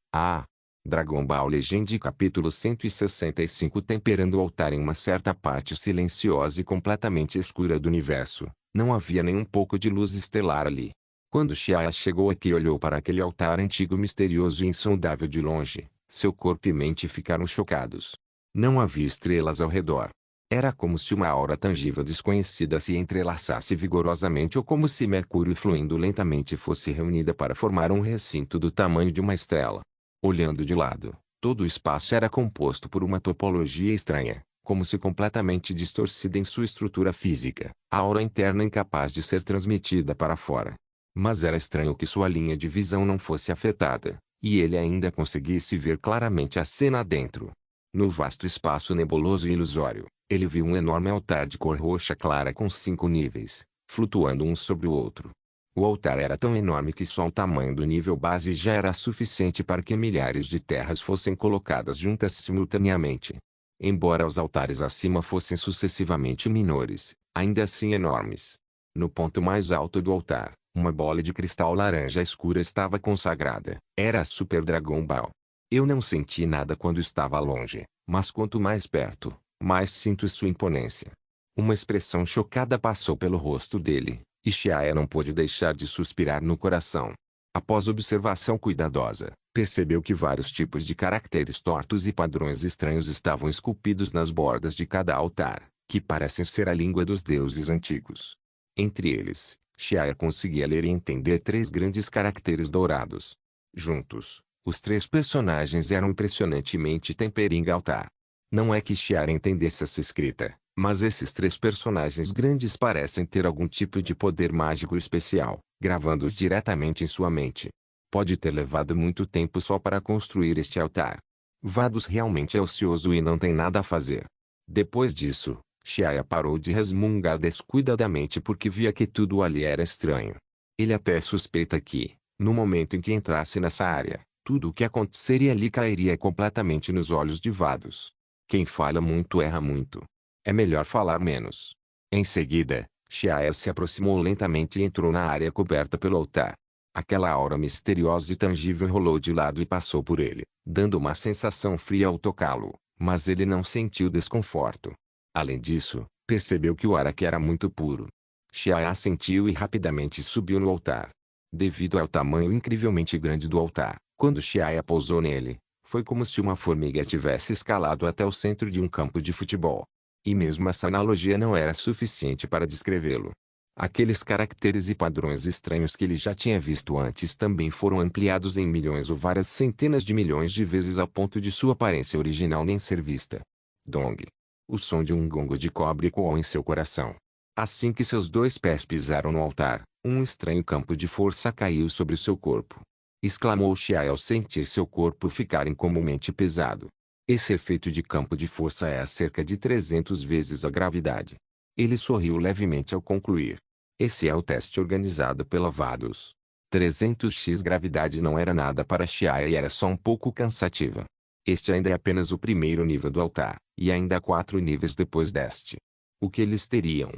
Dragon Ball Legend capítulo 165 temperando o altar em uma certa parte silenciosa e completamente escura do universo. Não havia nem um pouco de luz estelar ali. Quando Xiaia chegou aqui e olhou para aquele altar antigo misterioso e insondável de longe, seu corpo e mente ficaram chocados. Não havia estrelas ao redor. Era como se uma aura tangível desconhecida se entrelaçasse vigorosamente ou como se Mercúrio fluindo lentamente fosse reunida para formar um recinto do tamanho de uma estrela. Olhando de lado, todo o espaço era composto por uma topologia estranha, como se completamente distorcida em sua estrutura física, a aura interna incapaz de ser transmitida para fora. Mas era estranho que sua linha de visão não fosse afetada, e ele ainda conseguisse ver claramente a cena dentro. No vasto espaço nebuloso e ilusório, ele viu um enorme altar de cor roxa clara com 5 níveis, flutuando um sobre o outro. O altar era tão enorme que só o tamanho do nível base já era suficiente para que milhares de terras fossem colocadas juntas simultaneamente. Embora os altares acima fossem sucessivamente menores, ainda assim enormes. No ponto mais alto do altar, uma bola de cristal laranja escura estava consagrada. Era a Super Dragon Ball. Eu não senti nada quando estava longe, mas quanto mais perto, mais sinto sua imponência. Uma expressão chocada passou pelo rosto dele, e Xiaia não pôde deixar de suspirar no coração. Após observação cuidadosa, percebeu que vários tipos de caracteres tortos e padrões estranhos estavam esculpidos nas bordas de cada altar, que parecem ser a língua dos deuses antigos. Entre eles, Xiaia conseguia ler e entender 3 grandes caracteres dourados. Juntos, os 3 personagens eram impressionantemente Temperinga Altar. Não é que Xiaia entendesse essa escrita, mas esses 3 personagens grandes parecem ter algum tipo de poder mágico especial, gravando-os diretamente em sua mente. Pode ter levado muito tempo só para construir este altar. Vados realmente é ocioso e não tem nada a fazer. Depois disso, Xiaia parou de resmungar descuidadamente porque via que tudo ali era estranho. Ele até suspeita que, no momento em que entrasse nessa área, Tudo o que aconteceria ali cairia completamente nos olhos de Vados. Quem fala muito erra muito. É melhor falar menos. Em seguida, Xiaia se aproximou lentamente e entrou na área coberta pelo altar. Aquela aura misteriosa e tangível rolou de lado e passou por ele, dando uma sensação fria ao tocá-lo, mas ele não sentiu desconforto. Além disso, percebeu que o ar aqui era muito puro. Xiaia assentiu e rapidamente subiu no altar. Devido ao tamanho incrivelmente grande do altar, quando Xiaia pousou nele, foi como se uma formiga tivesse escalado até o centro de um campo de futebol. E mesmo essa analogia não era suficiente para descrevê-lo. Aqueles caracteres e padrões estranhos que ele já tinha visto antes também foram ampliados em milhões ou várias centenas de milhões de vezes ao ponto de sua aparência original nem ser vista. Dong. O som de um gongo de cobre ecoou em seu coração. Assim que seus 2 pés pisaram no altar, um estranho campo de força caiu sobre seu corpo. Exclamou Xiai ao sentir seu corpo ficar incomumente pesado. Esse efeito de campo de força é a cerca de 300 vezes a gravidade. Ele sorriu levemente ao concluir. Esse é o teste organizado pela Vados. 300x gravidade não era nada para Xiai e era só um pouco cansativa. Este ainda é apenas o primeiro nível do altar, e ainda há 4 níveis depois deste. O que eles teriam?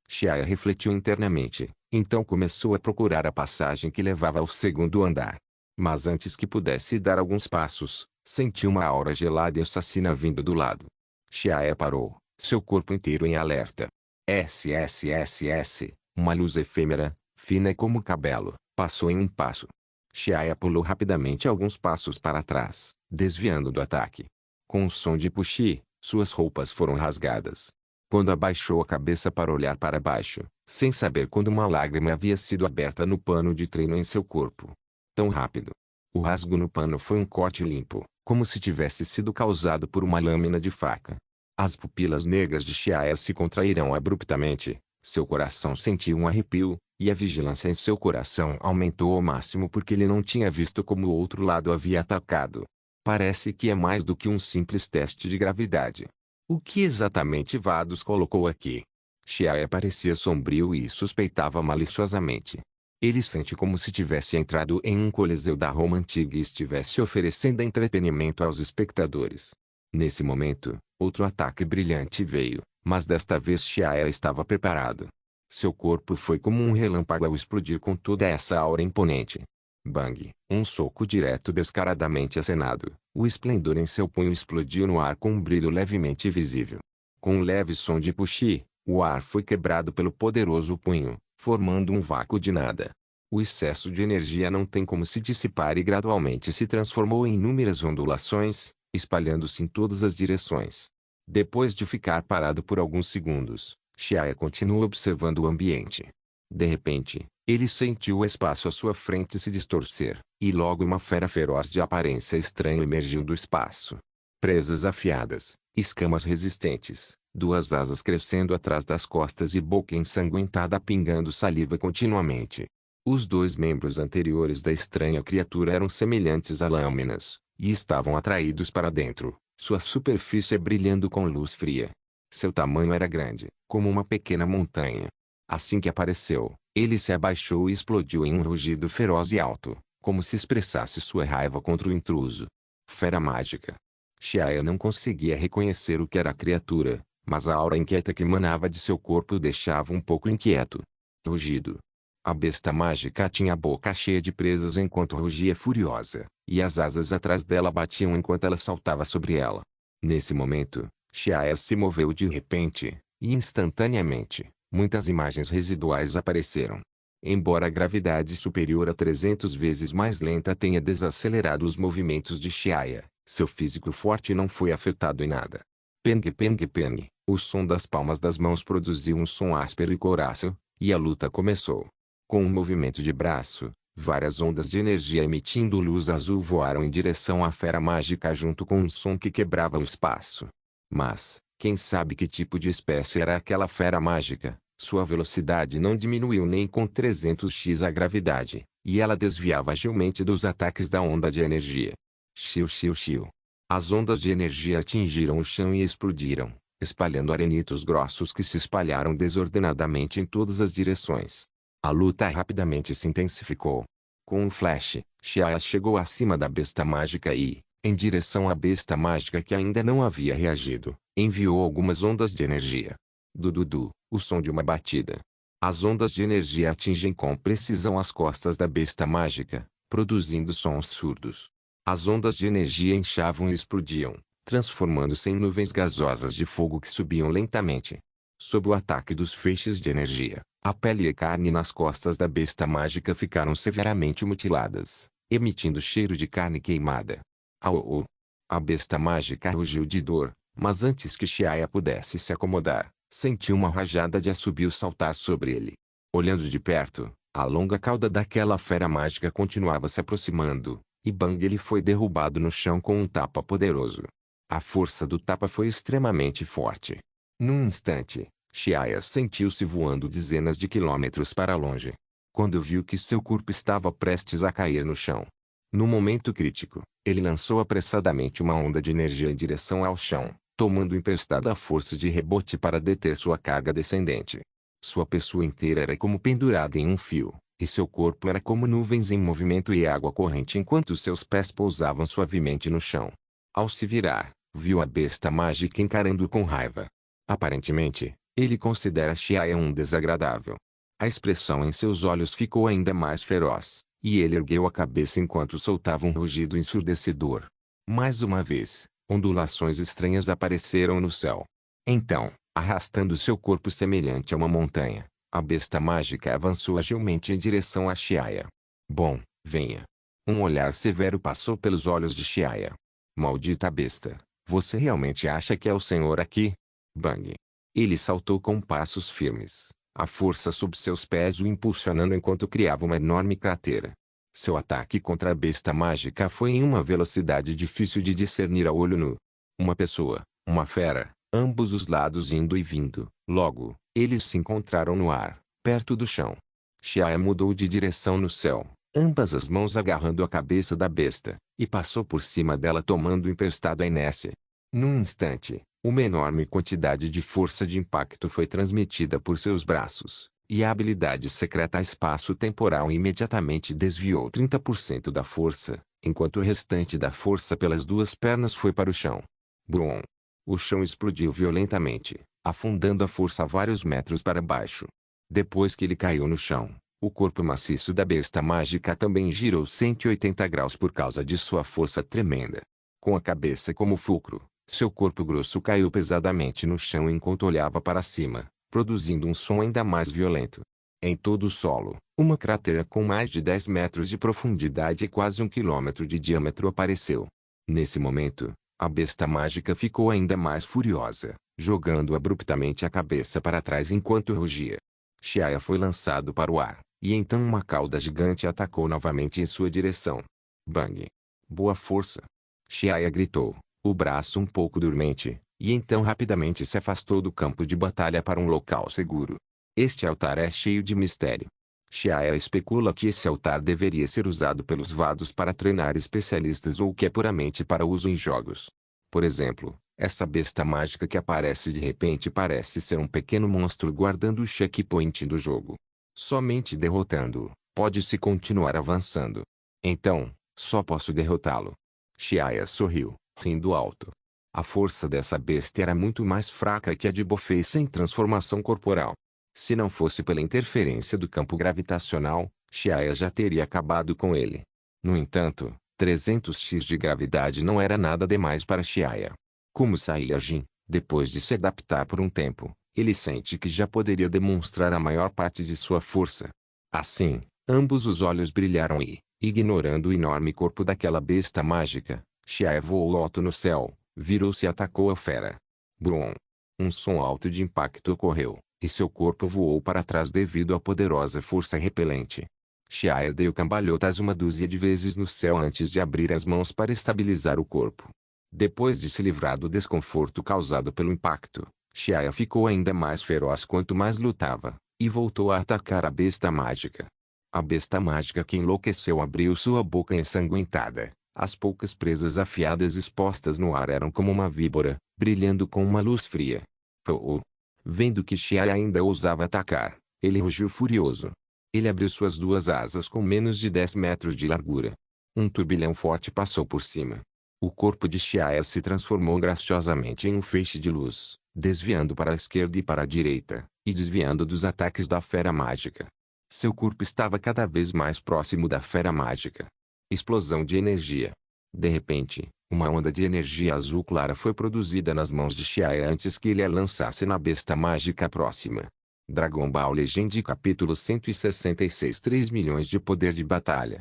Xiai refletiu internamente, então começou a procurar a passagem que levava ao segundo andar. Mas antes que pudesse dar alguns passos, sentiu uma aura gelada e assassina vindo do lado. Xiaia parou, seu corpo inteiro em alerta. SSSS, uma luz efêmera, fina como cabelo, passou em um passo. Xiaia pulou rapidamente alguns passos para trás, desviando do ataque. Com um som de puxi, suas roupas foram rasgadas. Quando abaixou a cabeça para olhar para baixo, sem saber quando uma lágrima havia sido aberta no pano de treino em seu corpo. Tão rápido. O rasgo no pano foi um corte limpo, como se tivesse sido causado por uma lâmina de faca. As pupilas negras de Xiaia se contraíram abruptamente, seu coração sentiu um arrepio, e a vigilância em seu coração aumentou ao máximo porque ele não tinha visto como o outro lado havia atacado. Parece que é mais do que um simples teste de gravidade. O que exatamente Vados colocou aqui? Xiaia parecia sombrio e suspeitava maliciosamente. Ele sente como se tivesse entrado em um coliseu da Roma antiga e estivesse oferecendo entretenimento aos espectadores. Nesse momento, outro ataque brilhante veio, mas desta vez Xiaia estava preparado. Seu corpo foi como um relâmpago ao explodir com toda essa aura imponente. Bang! Um soco direto descaradamente acenado. O esplendor em seu punho explodiu no ar com um brilho levemente visível. Com um leve som de puxi, o ar foi quebrado pelo poderoso punho, formando um vácuo de nada. O excesso de energia não tem como se dissipar e gradualmente se transformou em inúmeras ondulações, espalhando-se em todas as direções. Depois de ficar parado por alguns segundos, Xiaia continuou observando o ambiente. De repente, ele sentiu o espaço à sua frente se distorcer, e logo uma fera feroz de aparência estranha emergiu do espaço. Presas afiadas, escamas resistentes, 2 asas crescendo atrás das costas e boca ensanguentada pingando saliva continuamente. Os 2 membros anteriores da estranha criatura eram semelhantes a lâminas, e estavam atraídos para dentro, sua superfície brilhando com luz fria. Seu tamanho era grande, como uma pequena montanha. Assim que apareceu, ele se abaixou e explodiu em um rugido feroz e alto, como se expressasse sua raiva contra o intruso. Fera mágica. Xiaia não conseguia reconhecer o que era a criatura, mas a aura inquieta que emanava de seu corpo o deixava um pouco inquieto. Rugido. A besta mágica tinha a boca cheia de presas enquanto rugia furiosa, e as asas atrás dela batiam enquanto ela saltava sobre ela. Nesse momento, Xiaia se moveu de repente, e instantaneamente, muitas imagens residuais apareceram. Embora a gravidade superior a 300 vezes mais lenta tenha desacelerado os movimentos de Xiaia, seu físico forte não foi afetado em nada. Peng peng peng, o som das palmas das mãos produziu um som áspero e couraço, e a luta começou. Com um movimento de braço, várias ondas de energia emitindo luz azul voaram em direção à fera mágica junto com um som que quebrava o espaço. Mas, quem sabe que tipo de espécie era aquela fera mágica? Sua velocidade não diminuiu nem com 300x a gravidade, e ela desviava agilmente dos ataques da onda de energia. Xiu xiu xiu. As ondas de energia atingiram o chão e explodiram, espalhando arenitos grossos que se espalharam desordenadamente em todas as direções. A luta rapidamente se intensificou. Com um flash, Xiaia chegou acima da besta mágica e, em direção à besta mágica que ainda não havia reagido, enviou algumas ondas de energia. Dududu, o som de uma batida. As ondas de energia atingem com precisão as costas da besta mágica, produzindo sons surdos. As ondas de energia inchavam e explodiam, transformando-se em nuvens gasosas de fogo que subiam lentamente. Sob o ataque dos feixes de energia, a pele e carne nas costas da besta mágica ficaram severamente mutiladas, emitindo cheiro de carne queimada. Au! A besta mágica rugiu de dor, mas antes que Xiaia pudesse se acomodar, sentiu uma rajada de assobio saltar sobre ele. Olhando de perto, a longa cauda daquela fera mágica continuava se aproximando, e bang, ele foi derrubado no chão com um tapa poderoso. A força do tapa foi extremamente forte. Num instante, Xiaia sentiu-se voando dezenas de quilômetros para longe. Quando viu que seu corpo estava prestes a cair no chão. No momento crítico, ele lançou apressadamente uma onda de energia em direção ao chão, tomando emprestada a força de rebote para deter sua carga descendente. Sua pessoa inteira era como pendurada em um fio, e seu corpo era como nuvens em movimento e água corrente enquanto seus pés pousavam suavemente no chão. Ao se virar, viu a besta mágica encarando-o com raiva. Aparentemente, ele considera Xiaia um desagradável. A expressão em seus olhos ficou ainda mais feroz, e ele ergueu a cabeça enquanto soltava um rugido ensurdecedor. Mais uma vez, ondulações estranhas apareceram no céu. Então, arrastando seu corpo semelhante a uma montanha, a besta mágica avançou agilmente em direção a Xiaia. Bom, venha. Um olhar severo passou pelos olhos de Xiaia. Maldita besta, você realmente acha que é o senhor aqui? Bang! Ele saltou com passos firmes, a força sob seus pés o impulsionando enquanto criava uma enorme cratera. Seu ataque contra a besta mágica foi em uma velocidade difícil de discernir a olho nu. Uma pessoa, uma fera, ambos os lados indo e vindo. Logo, eles se encontraram no ar, perto do chão. Xiaia mudou de direção no céu, ambas as mãos agarrando a cabeça da besta, e passou por cima dela tomando emprestado a inércia. Num instante, uma enorme quantidade de força de impacto foi transmitida por seus braços, e a habilidade secreta espaço-temporal imediatamente desviou 30% da força, enquanto o restante da força pelas duas pernas foi para o chão. Brum! O chão explodiu violentamente, afundando a força a vários metros para baixo. Depois que ele caiu no chão, o corpo maciço da besta mágica também girou 180 graus por causa de sua força tremenda. Com a cabeça como fulcro, seu corpo grosso caiu pesadamente no chão enquanto olhava para cima, produzindo um som ainda mais violento. Em todo o solo, uma cratera com mais de 10 metros de profundidade e quase 1 quilômetro de diâmetro apareceu. Nesse momento, a besta mágica ficou ainda mais furiosa, jogando abruptamente a cabeça para trás enquanto rugia. Xiaia foi lançado para o ar, e então uma cauda gigante atacou novamente em sua direção. Bang! Boa força! Xiaia gritou, o braço um pouco dormente, e então rapidamente se afastou do campo de batalha para um local seguro. Este altar é cheio de mistério. Xiaia especula que esse altar deveria ser usado pelos Vados para treinar especialistas ou que é puramente para uso em jogos. Por exemplo, essa besta mágica que aparece de repente parece ser um pequeno monstro guardando o checkpoint do jogo. Somente derrotando-o, pode-se continuar avançando. Então, só posso derrotá-lo. Xiaia sorriu, rindo alto. A força dessa besta era muito mais fraca que a de Bofei sem transformação corporal. Se não fosse pela interferência do campo gravitacional, Xiaia já teria acabado com ele. No entanto, 300x de gravidade não era nada demais para Xiaia. Como Saiyajin, depois de se adaptar por um tempo, ele sente que já poderia demonstrar a maior parte de sua força. Assim, ambos os olhos brilharam e, ignorando o enorme corpo daquela besta mágica, Xiaia voou alto no céu, virou-se e atacou a fera. Brum! Um som alto de impacto ocorreu, e seu corpo voou para trás devido à poderosa força repelente. Xiaia deu cambalhotas uma dúzia de vezes no céu antes de abrir as mãos para estabilizar o corpo. Depois de se livrar do desconforto causado pelo impacto, Xiaia ficou ainda mais feroz quanto mais lutava, e voltou a atacar a besta mágica. A besta mágica que enlouqueceu abriu sua boca ensanguentada. As poucas presas afiadas expostas no ar eram como uma víbora, brilhando com uma luz fria. Oh! Vendo que Xiaia ainda ousava atacar, ele rugiu furioso. Ele abriu suas duas asas com menos de 10 metros de largura. Um turbilhão forte passou por cima. O corpo de Xiaia se transformou graciosamente em um feixe de luz, desviando para a esquerda e para a direita, e desviando dos ataques da fera mágica. Seu corpo estava cada vez mais próximo da fera mágica. Explosão de energia. De repente, uma onda de energia azul clara foi produzida nas mãos de Xiaia antes que ele a lançasse na besta mágica próxima. Dragon Ball Legend capítulo 166 3 milhões de poder de batalha.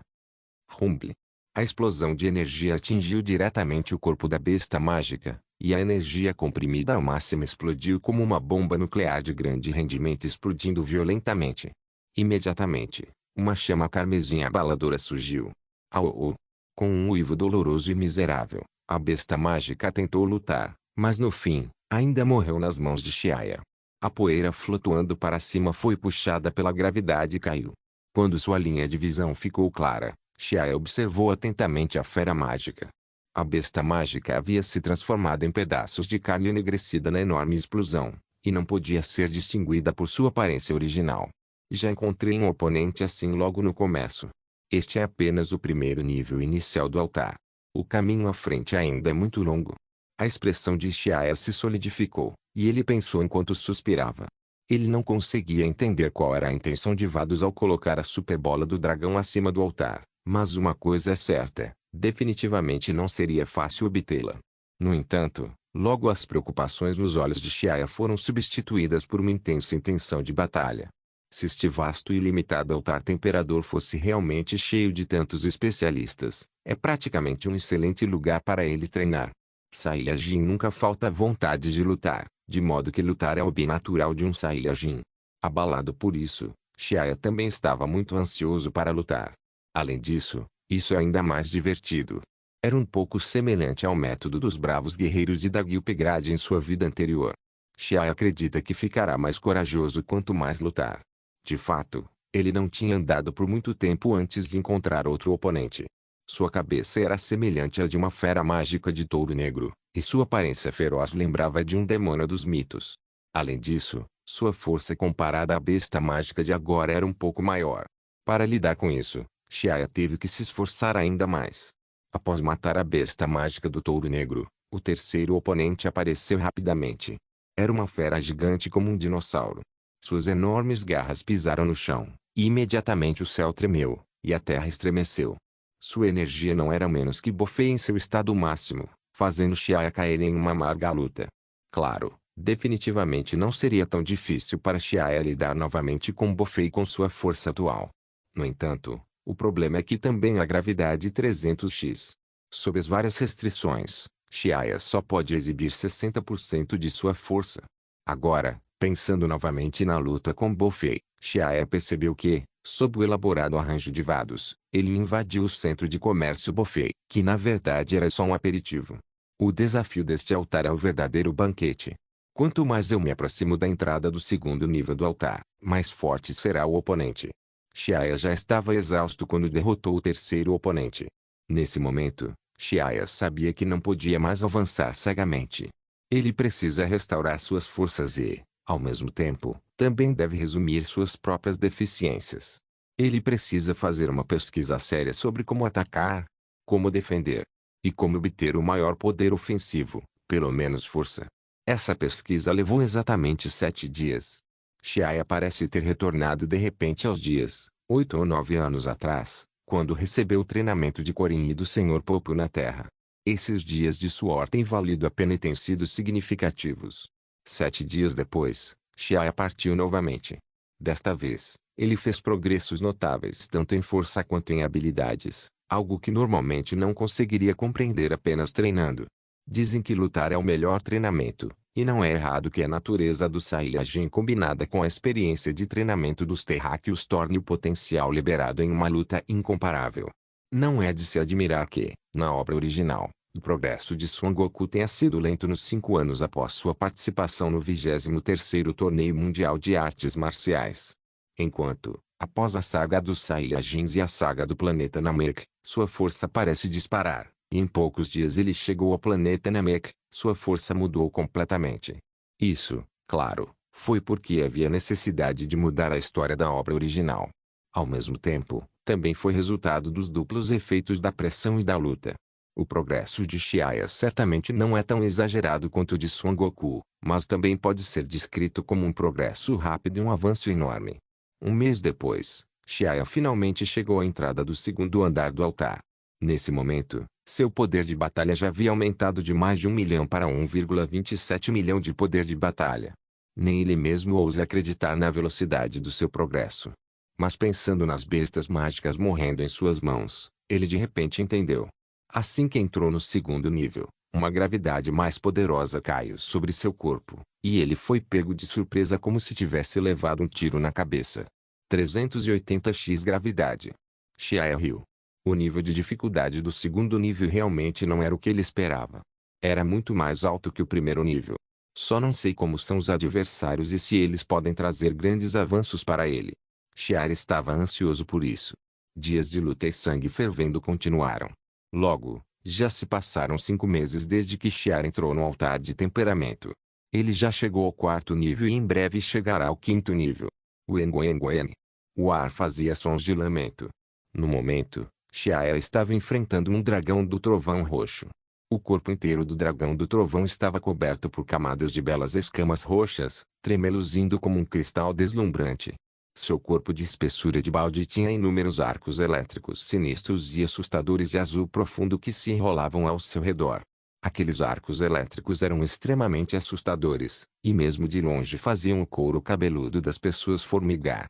Rumble. A explosão de energia atingiu diretamente o corpo da besta mágica, e a energia comprimida ao máximo explodiu como uma bomba nuclear de grande rendimento explodindo violentamente. Imediatamente, uma chama carmesim abaladora surgiu. Au! Com um uivo doloroso e miserável, a besta mágica tentou lutar, mas no fim, ainda morreu nas mãos de Xiaia. A poeira flutuando para cima foi puxada pela gravidade e caiu. Quando sua linha de visão ficou clara, Xiaia observou atentamente a fera mágica. A besta mágica havia se transformado em pedaços de carne enegrecida na enorme explosão, e não podia ser distinguida por sua aparência original. Já encontrei um oponente assim logo no começo. Este é apenas o primeiro nível inicial do altar. O caminho à frente ainda é muito longo. A expressão de Xiaia se solidificou, e ele pensou enquanto suspirava. Ele não conseguia entender qual era a intenção de Vados ao colocar a superbola do dragão acima do altar, mas uma coisa é certa, definitivamente não seria fácil obtê-la. No entanto, logo as preocupações nos olhos de Xiaia foram substituídas por uma intensa intenção de batalha. Se este vasto e limitado altar temperador fosse realmente cheio de tantos especialistas, é praticamente um excelente lugar para ele treinar. Saiyajin nunca falta vontade de lutar, de modo que lutar é o bem natural de um Saiyajin. Abalado por isso, Xiaia também estava muito ansioso para lutar. Além disso, isso é ainda mais divertido. Era um pouco semelhante ao método dos bravos guerreiros de Daguilpegrad em sua vida anterior. Xiaia acredita que ficará mais corajoso quanto mais lutar. De fato, ele não tinha andado por muito tempo antes de encontrar outro oponente. Sua cabeça era semelhante à de uma fera mágica de touro negro, e sua aparência feroz lembrava de um demônio dos mitos. Além disso, sua força comparada à besta mágica de agora era um pouco maior. Para lidar com isso, Xiaia teve que se esforçar ainda mais. Após matar a besta mágica do touro negro, o terceiro oponente apareceu rapidamente. Era uma fera gigante como um dinossauro. Suas enormes garras pisaram no chão, e imediatamente o céu tremeu, e a terra estremeceu. Sua energia não era menos que Bofei em seu estado máximo, fazendo Xiaia cair em uma amarga luta. Claro, definitivamente não seria tão difícil para Xiaia lidar novamente com Bofei com sua força atual. No entanto, o problema é que também há gravidade 300x. Sob as várias restrições, Xiaia só pode exibir 60% de sua força. Agora, pensando novamente na luta com Bofei, Xiaia percebeu que, sob o elaborado arranjo de Vados, ele invadiu o centro de comércio Bofei, que na verdade era só um aperitivo. O desafio deste altar é o verdadeiro banquete. Quanto mais eu me aproximo da entrada do segundo nível do altar, mais forte será o oponente. Xiaia já estava exausto quando derrotou o terceiro oponente. Nesse momento, Xiaia sabia que não podia mais avançar cegamente. Ele precisa restaurar suas forças e, ao mesmo tempo, também deve resumir suas próprias deficiências. Ele precisa fazer uma pesquisa séria sobre como atacar, como defender, e como obter o maior poder ofensivo, pelo menos força. Essa pesquisa levou exatamente 7 dias. Xiaia parece ter retornado de repente aos dias, 8 ou 9 anos atrás, quando recebeu o treinamento de Korin e do Senhor Popo na Terra. Esses dias de suor têm valido a pena e têm sido significativos. 7 dias depois, Xiaia partiu novamente. Desta vez, ele fez progressos notáveis tanto em força quanto em habilidades, algo que normalmente não conseguiria compreender apenas treinando. Dizem que lutar é o melhor treinamento, e não é errado que a natureza do Saiyajin combinada com a experiência de treinamento dos terráqueos torne o potencial liberado em uma luta incomparável. Não é de se admirar que, na obra original, o progresso de Son Goku tenha sido lento nos 5 anos após sua participação no 23º Torneio Mundial de Artes Marciais. Enquanto, após a saga dos Saiyajins e a saga do planeta Namek, sua força parece disparar, e em poucos dias ele chegou ao planeta Namek, sua força mudou completamente. Isso, claro, foi porque havia necessidade de mudar a história da obra original. Ao mesmo tempo, também foi resultado dos duplos efeitos da pressão e da luta. O progresso de Xiaoya certamente não é tão exagerado quanto o de Son Goku, mas também pode ser descrito como um progresso rápido e um avanço enorme. Um mês depois, Xiaoya finalmente chegou à entrada do segundo andar do altar. Nesse momento, seu poder de batalha já havia aumentado de mais de 1 milhão para 1,27 milhão de poder de batalha. Nem ele mesmo ousa acreditar na velocidade do seu progresso. Mas pensando nas bestas mágicas morrendo em suas mãos, ele de repente entendeu. Assim que entrou no segundo nível, uma gravidade mais poderosa caiu sobre seu corpo, e ele foi pego de surpresa como se tivesse levado um tiro na cabeça. 380x gravidade. Xiaoya riu. O nível de dificuldade do segundo nível realmente não era o que ele esperava. Era muito mais alto que o primeiro nível. Só não sei como são os adversários e se eles podem trazer grandes avanços para ele. Xiaoya estava ansioso por isso. Dias de luta e sangue fervendo continuaram. Logo, já se passaram 5 meses desde que Xiaoya entrou no altar de temperamento. Ele já chegou ao quarto nível e em breve chegará ao quinto nível. Wen. O ar fazia sons de lamento. No momento, Xiaoya estava enfrentando um dragão do trovão roxo. O corpo inteiro do dragão do trovão estava coberto por camadas de belas escamas roxas, tremeluzindo como um cristal deslumbrante. Seu corpo de espessura de balde tinha inúmeros arcos elétricos sinistros e assustadores de azul profundo que se enrolavam ao seu redor. Aqueles arcos elétricos eram extremamente assustadores, e mesmo de longe faziam o couro cabeludo das pessoas formigar.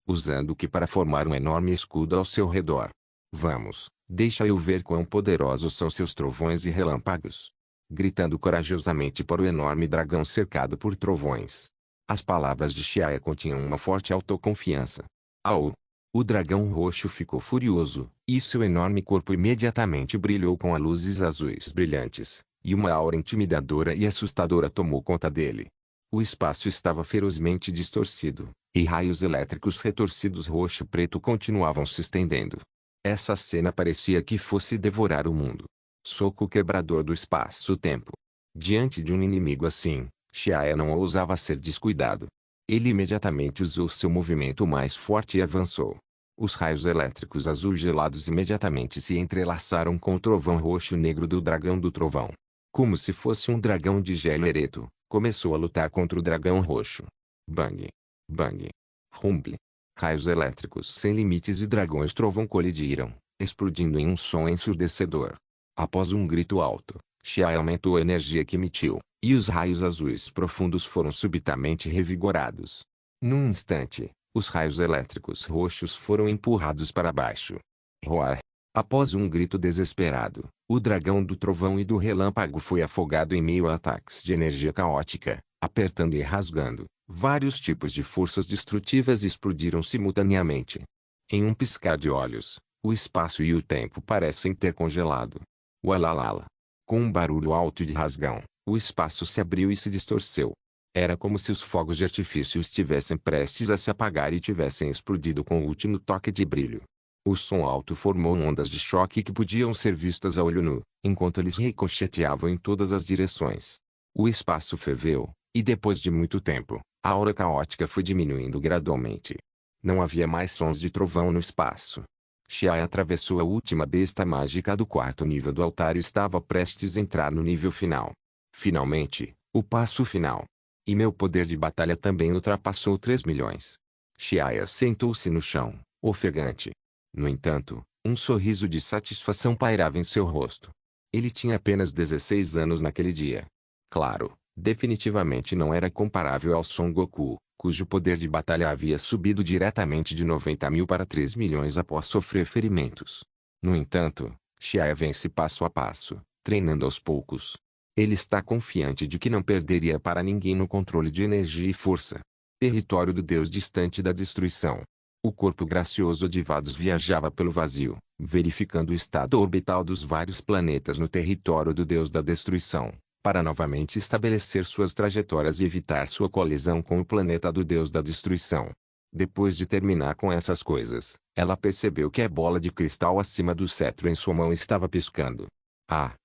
Usando-que para formar um enorme escudo ao seu redor. Vamos, deixa eu ver quão poderosos são seus trovões e relâmpagos. Gritando corajosamente para o enorme dragão cercado por trovões. As palavras de Xiaoya continham uma forte autoconfiança. O dragão roxo ficou furioso, e seu enorme corpo imediatamente brilhou com luzes azuis brilhantes, e uma aura intimidadora e assustadora tomou conta dele. O espaço estava ferozmente distorcido, e raios elétricos retorcidos roxo-preto continuavam se estendendo. Essa cena parecia que fosse devorar o mundo. Soco quebrador do espaço-tempo. Diante de um inimigo assim, Xiaoya não ousava ser descuidado. Ele imediatamente usou seu movimento mais forte e avançou. Os raios elétricos azul gelados imediatamente se entrelaçaram com o trovão roxo-negro do dragão do trovão. Como se fosse um dragão de gelo ereto, começou a lutar contra o dragão roxo. Bang! Bang! Rumble! Raios elétricos sem limites e dragões trovão colidiram, explodindo em um som ensurdecedor. Após um grito alto, Xiaoya aumentou a energia que emitiu, e os raios azuis profundos foram subitamente revigorados. Num instante, os raios elétricos roxos foram empurrados para baixo. Roar! Após um grito desesperado, o dragão do trovão e do relâmpago foi afogado em meio a ataques de energia caótica, apertando e rasgando. Vários tipos de forças destrutivas explodiram simultaneamente. Em um piscar de olhos, o espaço e o tempo parecem ter congelado. Ualalala! Com um barulho alto de rasgão, o espaço se abriu e se distorceu. Era como se os fogos de artifício estivessem prestes a se apagar e tivessem explodido com o último toque de brilho. O som alto formou ondas de choque que podiam ser vistas a olho nu, enquanto eles ricocheteavam em todas as direções. O espaço ferveu, e depois de muito tempo, a aura caótica foi diminuindo gradualmente. Não havia mais sons de trovão no espaço. Xiaoya atravessou a última besta mágica do quarto nível do altar e estava prestes a entrar no nível final. Finalmente, o passo final. E meu poder de batalha também ultrapassou 3 milhões. Xiaoya sentou-se no chão, ofegante. No entanto, um sorriso de satisfação pairava em seu rosto. Ele tinha apenas 16 anos naquele dia. Claro, definitivamente não era comparável ao Son Goku, cujo poder de batalha havia subido diretamente de 90 mil para 3 milhões após sofrer ferimentos. No entanto, Xiaoya vence passo a passo, treinando aos poucos. Ele está confiante de que não perderia para ninguém no controle de energia e força. Território do Deus distante da destruição. O corpo gracioso de Vados viajava pelo vazio, verificando o estado orbital dos vários planetas no território do Deus da destruição, para novamente estabelecer suas trajetórias e evitar sua colisão com o planeta do Deus da destruição. Depois de terminar com essas coisas, ela percebeu que a bola de cristal acima do cetro em sua mão estava piscando.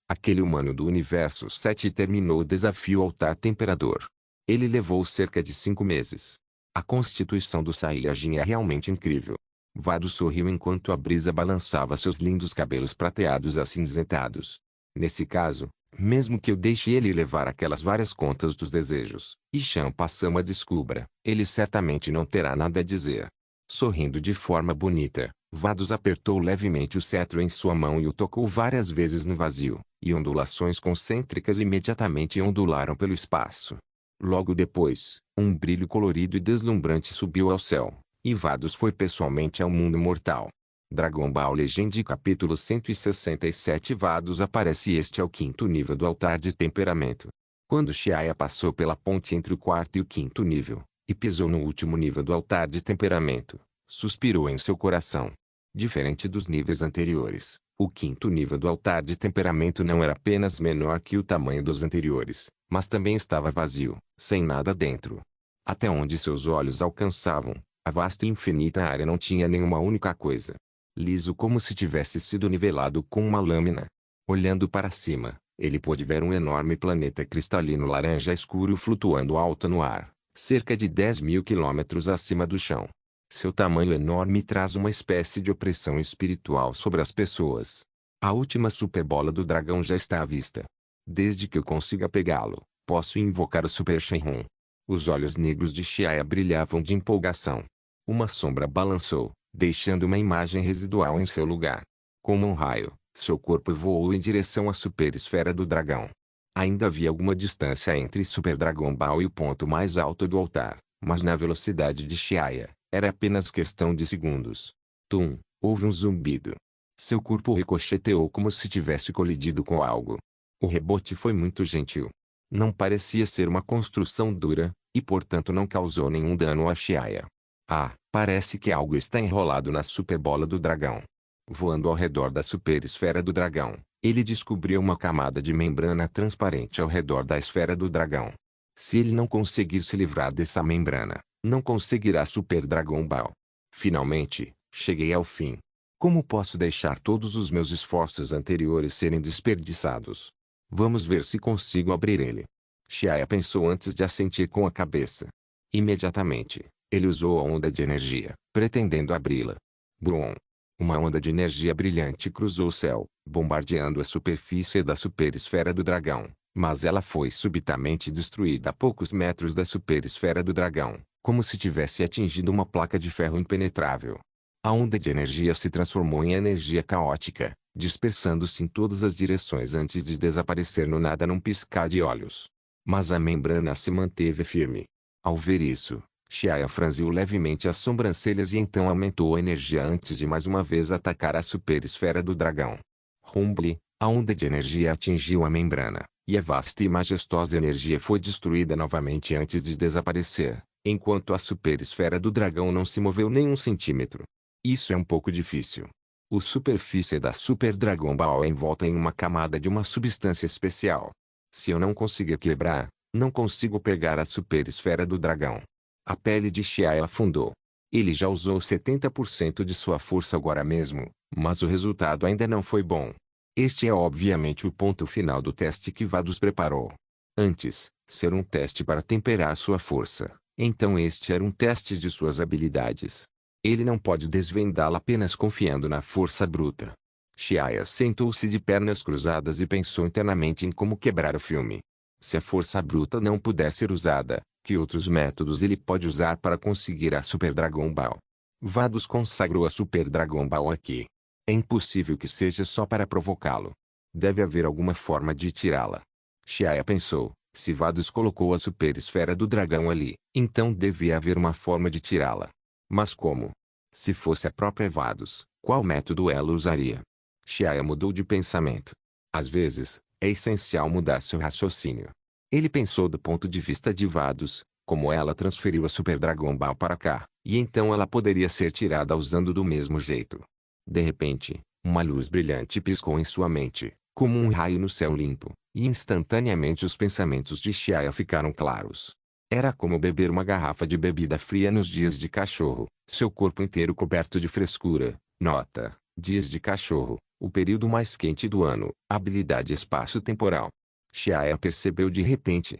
Aquele humano do universo 7 terminou o desafio Altar Temperador. Ele levou cerca de 5 meses. A constituição do Saiyajin é realmente incrível. Vado sorriu enquanto a brisa balançava seus lindos cabelos prateados acinzentados. Nesse caso, mesmo que eu deixe ele levar aquelas várias contas dos desejos, e Champa-sama descubra, ele certamente não terá nada a dizer. Sorrindo de forma bonita, Vados apertou levemente o cetro em sua mão e o tocou várias vezes no vazio, e ondulações concêntricas imediatamente ondularam pelo espaço. Logo depois, um brilho colorido e deslumbrante subiu ao céu, e Vados foi pessoalmente ao mundo mortal. Dragon Ball Legend capítulo 167 Vados aparece. Este é o quinto nível do altar de temperamento. Quando Shiaya passou pela ponte entre o quarto e o quinto nível, e pisou no último nível do altar de temperamento, suspirou em seu coração. Diferente dos níveis anteriores, o quinto nível do altar de temperamento não era apenas menor que o tamanho dos anteriores, mas também estava vazio, sem nada dentro. Até onde seus olhos alcançavam, a vasta e infinita área não tinha nenhuma única coisa. Liso como se tivesse sido nivelado com uma lâmina. Olhando para cima, ele pôde ver um enorme planeta cristalino laranja escuro flutuando alto no ar, cerca de 10.000 quilômetros acima do chão. Seu tamanho enorme traz uma espécie de opressão espiritual sobre as pessoas. A última superbola do dragão já está à vista. Desde que eu consiga pegá-lo, posso invocar o Super Shenron. Os olhos negros de Shiaya brilhavam de empolgação. Uma sombra balançou, deixando uma imagem residual em seu lugar. Como um raio, seu corpo voou em direção à superesfera do dragão. Ainda havia alguma distância entre Super Dragon Ball e o ponto mais alto do altar, mas na velocidade de Shiaya, era apenas questão de segundos. Tum, houve um zumbido. Seu corpo ricocheteou como se tivesse colidido com algo. O rebote foi muito gentil. Não parecia ser uma construção dura, e portanto não causou nenhum dano a Shiaya. Ah, parece que algo está enrolado na superbola do dragão. Voando ao redor da superesfera do dragão, ele descobriu uma camada de membrana transparente ao redor da esfera do dragão. Se ele não conseguir se livrar dessa membrana, não conseguirá Super Dragon Ball. Finalmente, cheguei ao fim. Como posso deixar todos os meus esforços anteriores serem desperdiçados? Vamos ver se consigo abrir ele. Shiaya pensou antes de assentir com a cabeça. Imediatamente, ele usou a onda de energia, pretendendo abri-la. Brum! Uma onda de energia brilhante cruzou o céu, bombardeando a superfície da superesfera do dragão, mas ela foi subitamente destruída a poucos metros da superesfera do dragão, como se tivesse atingido uma placa de ferro impenetrável. A onda de energia se transformou em energia caótica, dispersando-se em todas as direções antes de desaparecer no nada num piscar de olhos. Mas a membrana se manteve firme. Ao ver isso, Shiaya franziu levemente as sobrancelhas e então aumentou a energia antes de mais uma vez atacar a superesfera do dragão. Rumble, a onda de energia atingiu a membrana, e a vasta e majestosa energia foi destruída novamente antes de desaparecer, enquanto a superesfera do dragão não se moveu nem um centímetro. Isso é um pouco difícil. A superfície da Super Dragon Ball é envolta em uma camada de uma substância especial. Se eu não conseguir quebrar, não consigo pegar a superesfera do dragão. A pele de Shiaya afundou. Ele já usou 70% de sua força agora mesmo, mas o resultado ainda não foi bom. Este é obviamente o ponto final do teste que Vados preparou. Antes, ser um teste para temperar sua força, então este era um teste de suas habilidades. Ele não pode desvendá-la apenas confiando na força bruta. Shiaya sentou-se de pernas cruzadas e pensou internamente em como quebrar o filme. Se a força bruta não puder ser usada, que outros métodos ele pode usar para conseguir a Super Dragon Ball? Vados consagrou a Super Dragon Ball aqui. É impossível que seja só para provocá-lo. Deve haver alguma forma de tirá-la. Shiaya pensou, se Vados colocou a superesfera do dragão ali, então devia haver uma forma de tirá-la. Mas como? Se fosse a própria Vados, qual método ela usaria? Shiaya mudou de pensamento. Às vezes, é essencial mudar seu raciocínio. Ele pensou do ponto de vista de Vados, como ela transferiu a Super Dragon Ball para cá, e então ela poderia ser tirada usando do mesmo jeito. De repente, uma luz brilhante piscou em sua mente, como um raio no céu limpo, e instantaneamente os pensamentos de Shiaya ficaram claros. Era como beber uma garrafa de bebida fria nos dias de cachorro, seu corpo inteiro coberto de frescura. Nota: dias de cachorro, o período mais quente do ano, habilidade espaço-temporal. Shiaya percebeu de repente.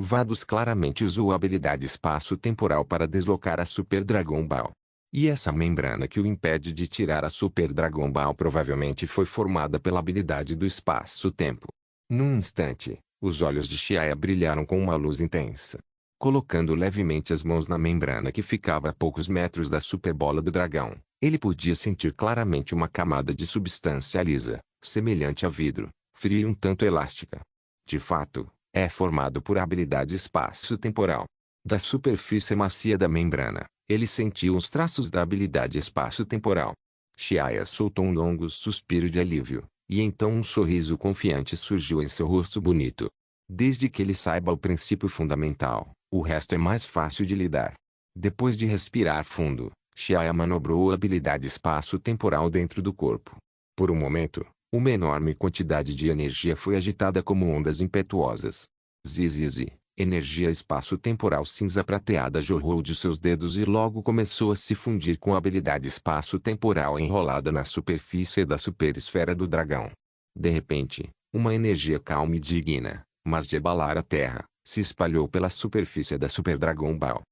Vados claramente usou a habilidade espaço-temporal para deslocar a Super Dragon Ball. E essa membrana que o impede de tirar a Super Dragon Ball provavelmente foi formada pela habilidade do espaço-tempo. Num instante, os olhos de Chiaya brilharam com uma luz intensa. Colocando levemente as mãos na membrana que ficava a poucos metros da Super Bola do Dragão, ele podia sentir claramente uma camada de substância lisa, semelhante a vidro, fria e um tanto elástica. De fato, é formado por habilidade espaço-temporal. Da superfície macia da membrana, ele sentiu os traços da habilidade espaço-temporal. Chiaya soltou um longo suspiro de alívio, e então um sorriso confiante surgiu em seu rosto bonito. Desde que ele saiba o princípio fundamental, o resto é mais fácil de lidar. Depois de respirar fundo, Chiaya manobrou a habilidade espaço-temporal dentro do corpo. Por um momento, uma enorme quantidade de energia foi agitada como ondas impetuosas. Zizizi, energia espaço-temporal cinza prateada jorrou de seus dedos e logo começou a se fundir com a habilidade espaço-temporal enrolada na superfície da superesfera do dragão. De repente, uma energia calma e digna, mas de abalar a terra, se espalhou pela superfície da Super Dragon Ball.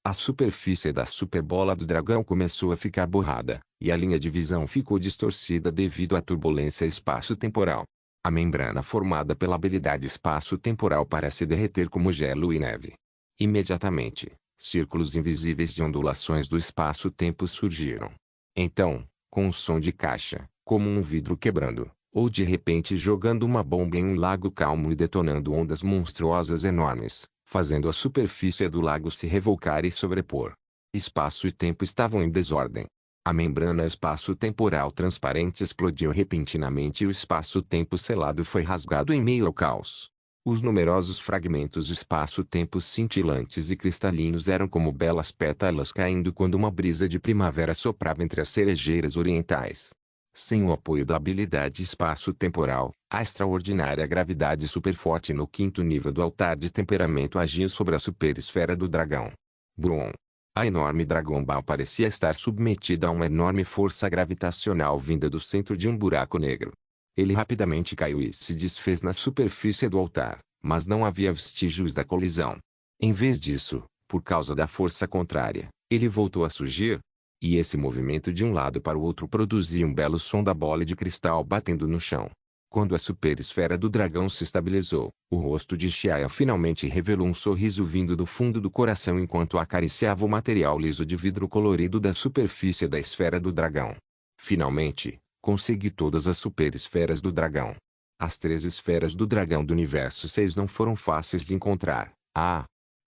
A superfície da Super Bola do Dragão começou a ficar borrada, e a linha de visão ficou distorcida devido à turbulência espaço-temporal. A membrana formada pela habilidade espaço-temporal parece derreter como gelo e neve. Imediatamente, círculos invisíveis de ondulações do espaço-tempo surgiram. Então, com um som de caixa, como um vidro quebrando, ou de repente jogando uma bomba em um lago calmo e detonando ondas monstruosas enormes, fazendo a superfície do lago se revolcar e sobrepor. Espaço e tempo estavam em desordem. A membrana espaço-temporal transparente explodiu repentinamente e o espaço-tempo selado foi rasgado em meio ao caos. Os numerosos fragmentos de espaço-tempo cintilantes e cristalinos eram como belas pétalas caindo quando uma brisa de primavera soprava entre as cerejeiras orientais. Sem o apoio da habilidade espaço-temporal, a extraordinária gravidade superforte no quinto nível do altar de temperamento agia sobre a superesfera do dragão. Brum! A enorme Dragon Ball parecia estar submetida a uma enorme força gravitacional vinda do centro de um buraco negro. Ele rapidamente caiu e se desfez na superfície do altar, mas não havia vestígios da colisão. Em vez disso, por causa da força contrária, ele voltou a surgir. E esse movimento de um lado para o outro produzia um belo som da bola de cristal batendo no chão. Quando a superesfera do dragão se estabilizou, o rosto de Chiaya finalmente revelou um sorriso vindo do fundo do coração enquanto acariciava o material liso de vidro colorido da superfície da esfera do dragão. Finalmente, consegui todas as superesferas do dragão. As 3 esferas do dragão do universo 6 não foram fáceis de encontrar.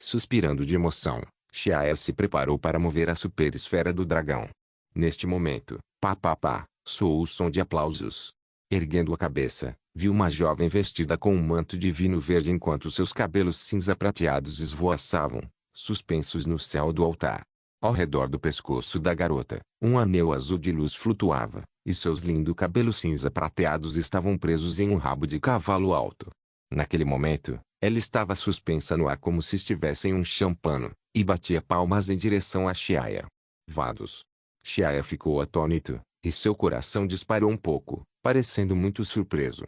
Suspirando de emoção, Chiaya se preparou para mover a superesfera do dragão. Neste momento, soou o som de aplausos. Erguendo a cabeça, viu uma jovem vestida com um manto divino verde enquanto seus cabelos cinza prateados esvoaçavam, suspensos no céu do altar. Ao redor do pescoço da garota, um anel azul de luz flutuava, e seus lindos cabelos cinza prateados estavam presos em um rabo de cavalo alto. Naquele momento, ela estava suspensa no ar como se estivesse em um champano, e batia palmas em direção a Chiaya. Vados. Chiaya ficou atônito, e seu coração disparou um pouco, parecendo muito surpreso.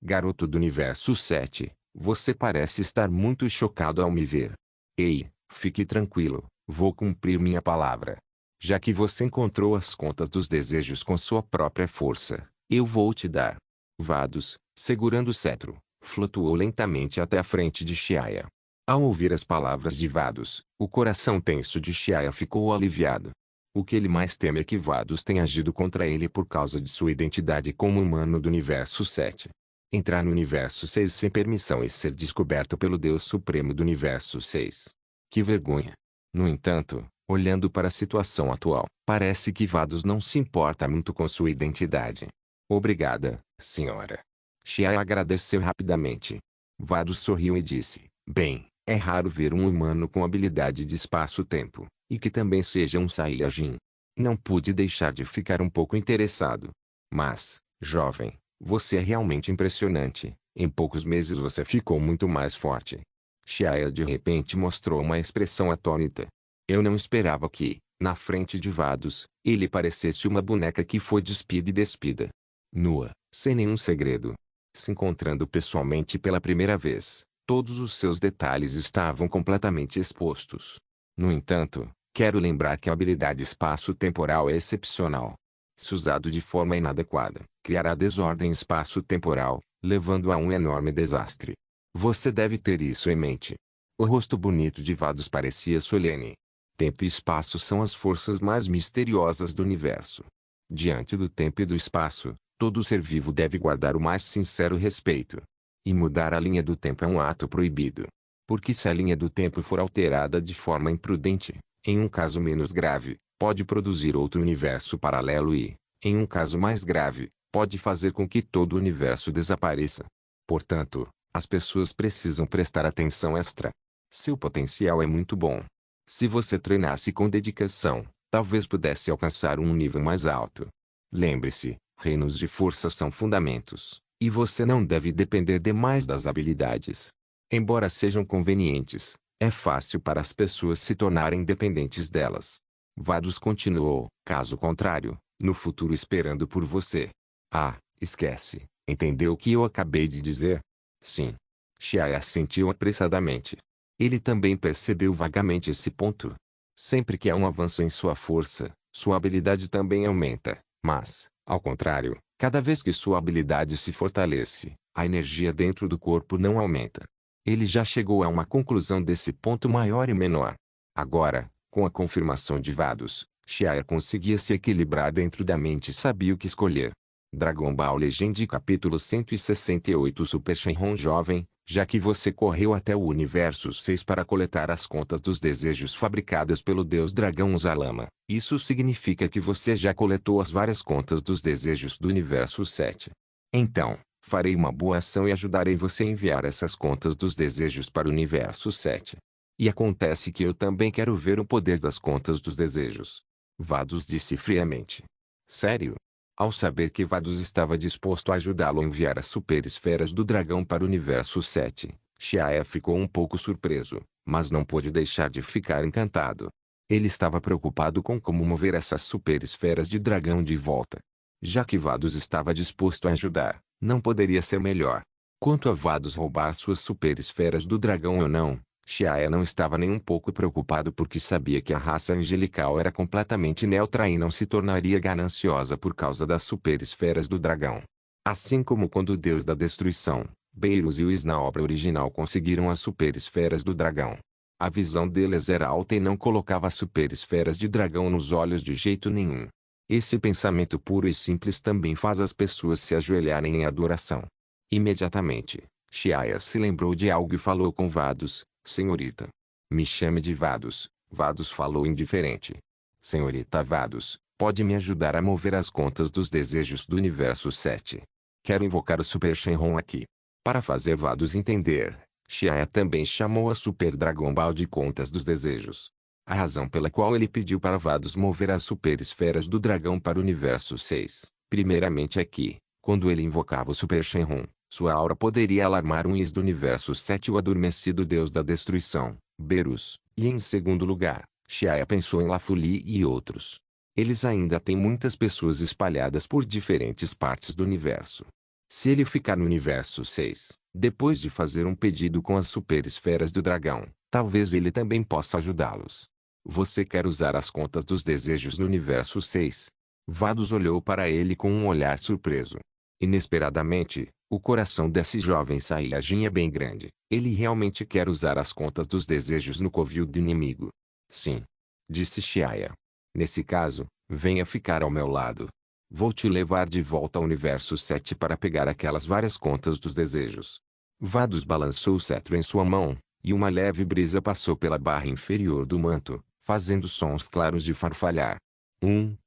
Garoto do universo 7, você parece estar muito chocado ao me ver. Ei, fique tranquilo, vou cumprir minha palavra. Já que você encontrou as contas dos desejos com sua própria força, eu vou te dar. Vados, segurando o cetro, flutuou lentamente até a frente de Chiaya. Ao ouvir as palavras de Vados, o coração tenso de Chiaya ficou aliviado. O que ele mais teme é que Vados tenha agido contra ele por causa de sua identidade como humano do universo 7. Entrar no universo 6 sem permissão e ser descoberto pelo Deus Supremo do universo 6. Que vergonha! No entanto, olhando para a situação atual, parece que Vados não se importa muito com sua identidade. Obrigada, senhora. Chiaya agradeceu rapidamente. Vados sorriu e disse, bem, é raro ver um humano com habilidade de espaço-tempo, e que também seja um Saiyajin. Não pude deixar de ficar um pouco interessado. Mas, jovem, você é realmente impressionante. Em poucos meses você ficou muito mais forte. Chiaya de repente mostrou uma expressão atônita. Eu não esperava que, na frente de Vados, ele parecesse uma boneca que foi despida e despida. Nua, sem nenhum segredo. Se encontrando pessoalmente pela primeira vez, Todos os seus detalhes estavam completamente expostos. No entanto, quero lembrar que a habilidade espaço-temporal é excepcional. Se usado de forma inadequada, criará desordem espaço-temporal, levando a um enorme desastre. Você deve ter isso em mente. O rosto bonito de Vados parecia solene. Tempo e espaço são as forças mais misteriosas do universo. Diante do tempo e do espaço, todo ser vivo deve guardar o mais sincero respeito. E mudar a linha do tempo é um ato proibido. Porque se a linha do tempo for alterada de forma imprudente, em um caso menos grave, pode produzir outro universo paralelo e, em um caso mais grave, pode fazer com que todo o universo desapareça. Portanto, as pessoas precisam prestar atenção extra. Seu potencial é muito bom. Se você treinasse com dedicação, talvez pudesse alcançar um nível mais alto. Lembre-se, reinos de força são fundamentos, e você não deve depender demais das habilidades. Embora sejam convenientes, é fácil para as pessoas se tornarem dependentes delas. Vados continuou, caso contrário, no futuro esperando por você. Ah, esquece, entendeu o que eu acabei de dizer? Sim. Xiaia assentiu apressadamente. Ele também percebeu vagamente esse ponto. Sempre que há um avanço em sua força, sua habilidade também aumenta, mas, ao contrário, cada vez que sua habilidade se fortalece, a energia dentro do corpo não aumenta. Ele já chegou a uma conclusão desse ponto maior e menor. Agora, com a confirmação de Vados, Xiaia conseguia se equilibrar dentro da mente e sabia o que escolher. Dragon Ball Legend capítulo 168 Super Shenron Jovem, já que você correu até o universo 6 para coletar as contas dos desejos fabricadas pelo deus dragão Uzalama, isso significa que você já coletou as várias contas dos desejos do universo 7. Então, farei uma boa ação e ajudarei você a enviar essas contas dos desejos para o universo 7. E acontece que eu também quero ver o poder das contas dos desejos. Vados disse friamente. Sério? Ao saber que Vados estava disposto a ajudá-lo a enviar as super esferas do dragão para o universo 7, Xiaia ficou um pouco surpreso, mas não pôde deixar de ficar encantado. Ele estava preocupado com como mover essas super esferas de dragão de volta. Já que Vados estava disposto a ajudar, não poderia ser melhor. Quanto a Vados roubar suas super esferas do dragão ou não, Xiaia não estava nem um pouco preocupado porque sabia que a raça angelical era completamente neutra e não se tornaria gananciosa por causa das super esferas do dragão. Assim como quando o deus da destruição, Beirus e Whis na obra original conseguiram as super esferas do dragão. A visão deles era alta e não colocava as super esferas de dragão nos olhos de jeito nenhum. Esse pensamento puro e simples também faz as pessoas se ajoelharem em adoração. Imediatamente, Xiaia se lembrou de algo e falou com Vados. Senhorita. Me chame de Vados. Vados falou indiferente. Senhorita Vados, pode me ajudar a mover as contas dos desejos do universo 7. Quero invocar o Super Shenron aqui. Para fazer Vados entender, Xiaia também chamou a Super Dragon Ball de contas dos desejos. A razão pela qual ele pediu para Vados mover as super esferas do dragão para o universo 6, primeiramente é que, quando ele invocava o Super Shenron, sua aura poderia alarmar um Whis do universo 7 o adormecido deus da destruição, Beerus, e em segundo lugar, Xiaia pensou em Lafuli e outros. Eles ainda têm muitas pessoas espalhadas por diferentes partes do universo. Se ele ficar no universo 6, depois de fazer um pedido com as super esferas do dragão, talvez ele também possa ajudá-los. Você quer usar as contas dos desejos no universo 6? Vados olhou para ele com um olhar surpreso. Inesperadamente, o coração desse jovem Saiyajin é bem grande. Ele realmente quer usar as contas dos desejos no covil do inimigo. Sim. Disse Xiaia. Nesse caso, venha ficar ao meu lado. Vou te levar de volta ao universo 7 para pegar aquelas várias contas dos desejos. Vados balançou o cetro em sua mão, e uma leve brisa passou pela barra inferior do manto, fazendo sons claros de farfalhar.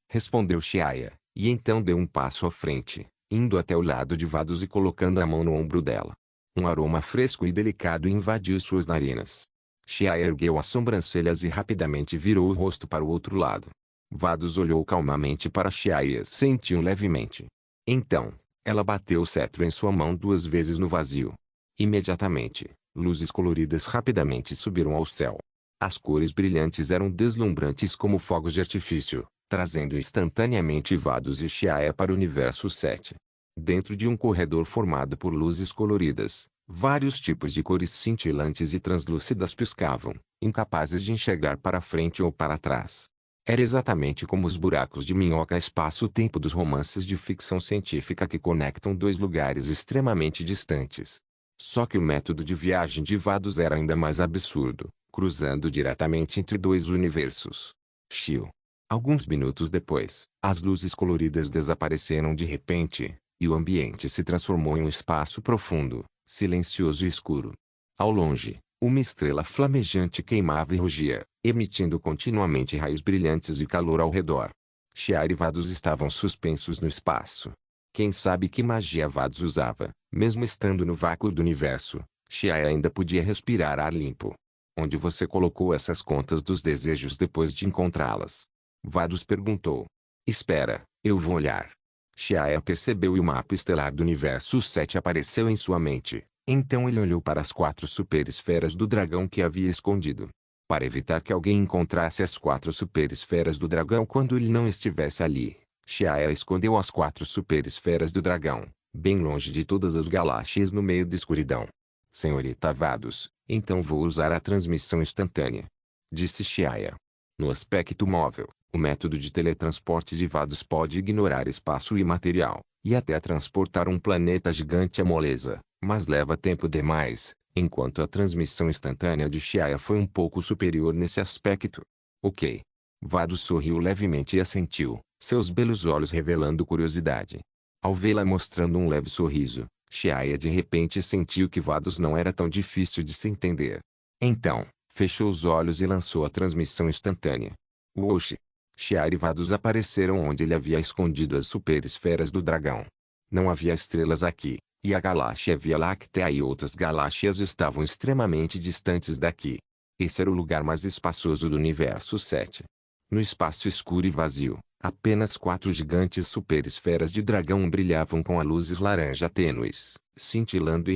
Respondeu Xiaia, e então deu um passo à frente, indo até o lado de Vados e colocando a mão no ombro dela. Um aroma fresco e delicado invadiu suas narinas. Xiaia ergueu as sobrancelhas e rapidamente virou o rosto para o outro lado. Vados olhou calmamente para Xiaia e sentiu levemente. Então, ela bateu o cetro em sua mão 2 vezes no vazio. Imediatamente, luzes coloridas rapidamente subiram ao céu. As cores brilhantes eram deslumbrantes como fogos de artifício, trazendo instantaneamente Vados e Xiaia para o universo 7. Dentro de um corredor formado por luzes coloridas, Vários tipos de cores cintilantes e translúcidas piscavam, incapazes de enxergar para frente ou para trás. Era exatamente como os buracos de minhoca espaço-tempo dos romances de ficção científica que conectam dois lugares extremamente distantes. Só que o método de viagem de Vados era ainda mais absurdo, cruzando diretamente entre dois universos. Chiu. Alguns minutos depois, as luzes coloridas desapareceram de repente, e o ambiente se transformou em um espaço profundo, silencioso e escuro. Ao longe, uma estrela flamejante queimava e rugia, emitindo continuamente raios brilhantes e calor ao redor. Xiar e Vados estavam suspensos no espaço. Quem sabe que magia Vados usava, mesmo estando no vácuo do universo. Xiar ainda podia respirar ar limpo. Onde você colocou essas contas dos desejos depois de encontrá-las? Vados perguntou. Espera, eu vou olhar. Xiaia percebeu e o mapa estelar do universo 7 apareceu em sua mente. Então ele olhou para as 4 superesferas do dragão que havia escondido. Para evitar que alguém encontrasse as 4 superesferas do dragão quando ele não estivesse ali, Xiaia escondeu as 4 superesferas do dragão, bem longe de todas as galáxias no meio da escuridão. Senhorita Vados, então vou usar a transmissão instantânea, disse Xiaia. No aspecto móvel, o método de teletransporte de Vados pode ignorar espaço e material, e até transportar um planeta gigante à moleza, mas leva tempo demais, enquanto a transmissão instantânea de Xiaia foi um pouco superior nesse aspecto. Ok. Vados sorriu levemente e assentiu, seus belos olhos revelando curiosidade. Ao vê-la mostrando um leve sorriso, Xiaia de repente sentiu que Vados não era tão difícil de se entender. Então, fechou os olhos e lançou a transmissão instantânea. Woshi! Xiar e Vados apareceram onde ele havia escondido as superesferas do dragão. Não havia estrelas aqui, e a galáxia Via Láctea e outras galáxias estavam extremamente distantes daqui. Esse era o lugar mais espaçoso do universo 7. No espaço escuro e vazio, apenas 4 gigantes superesferas de dragão brilhavam com a luzes laranja tênues, cintilando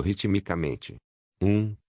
ritmicamente.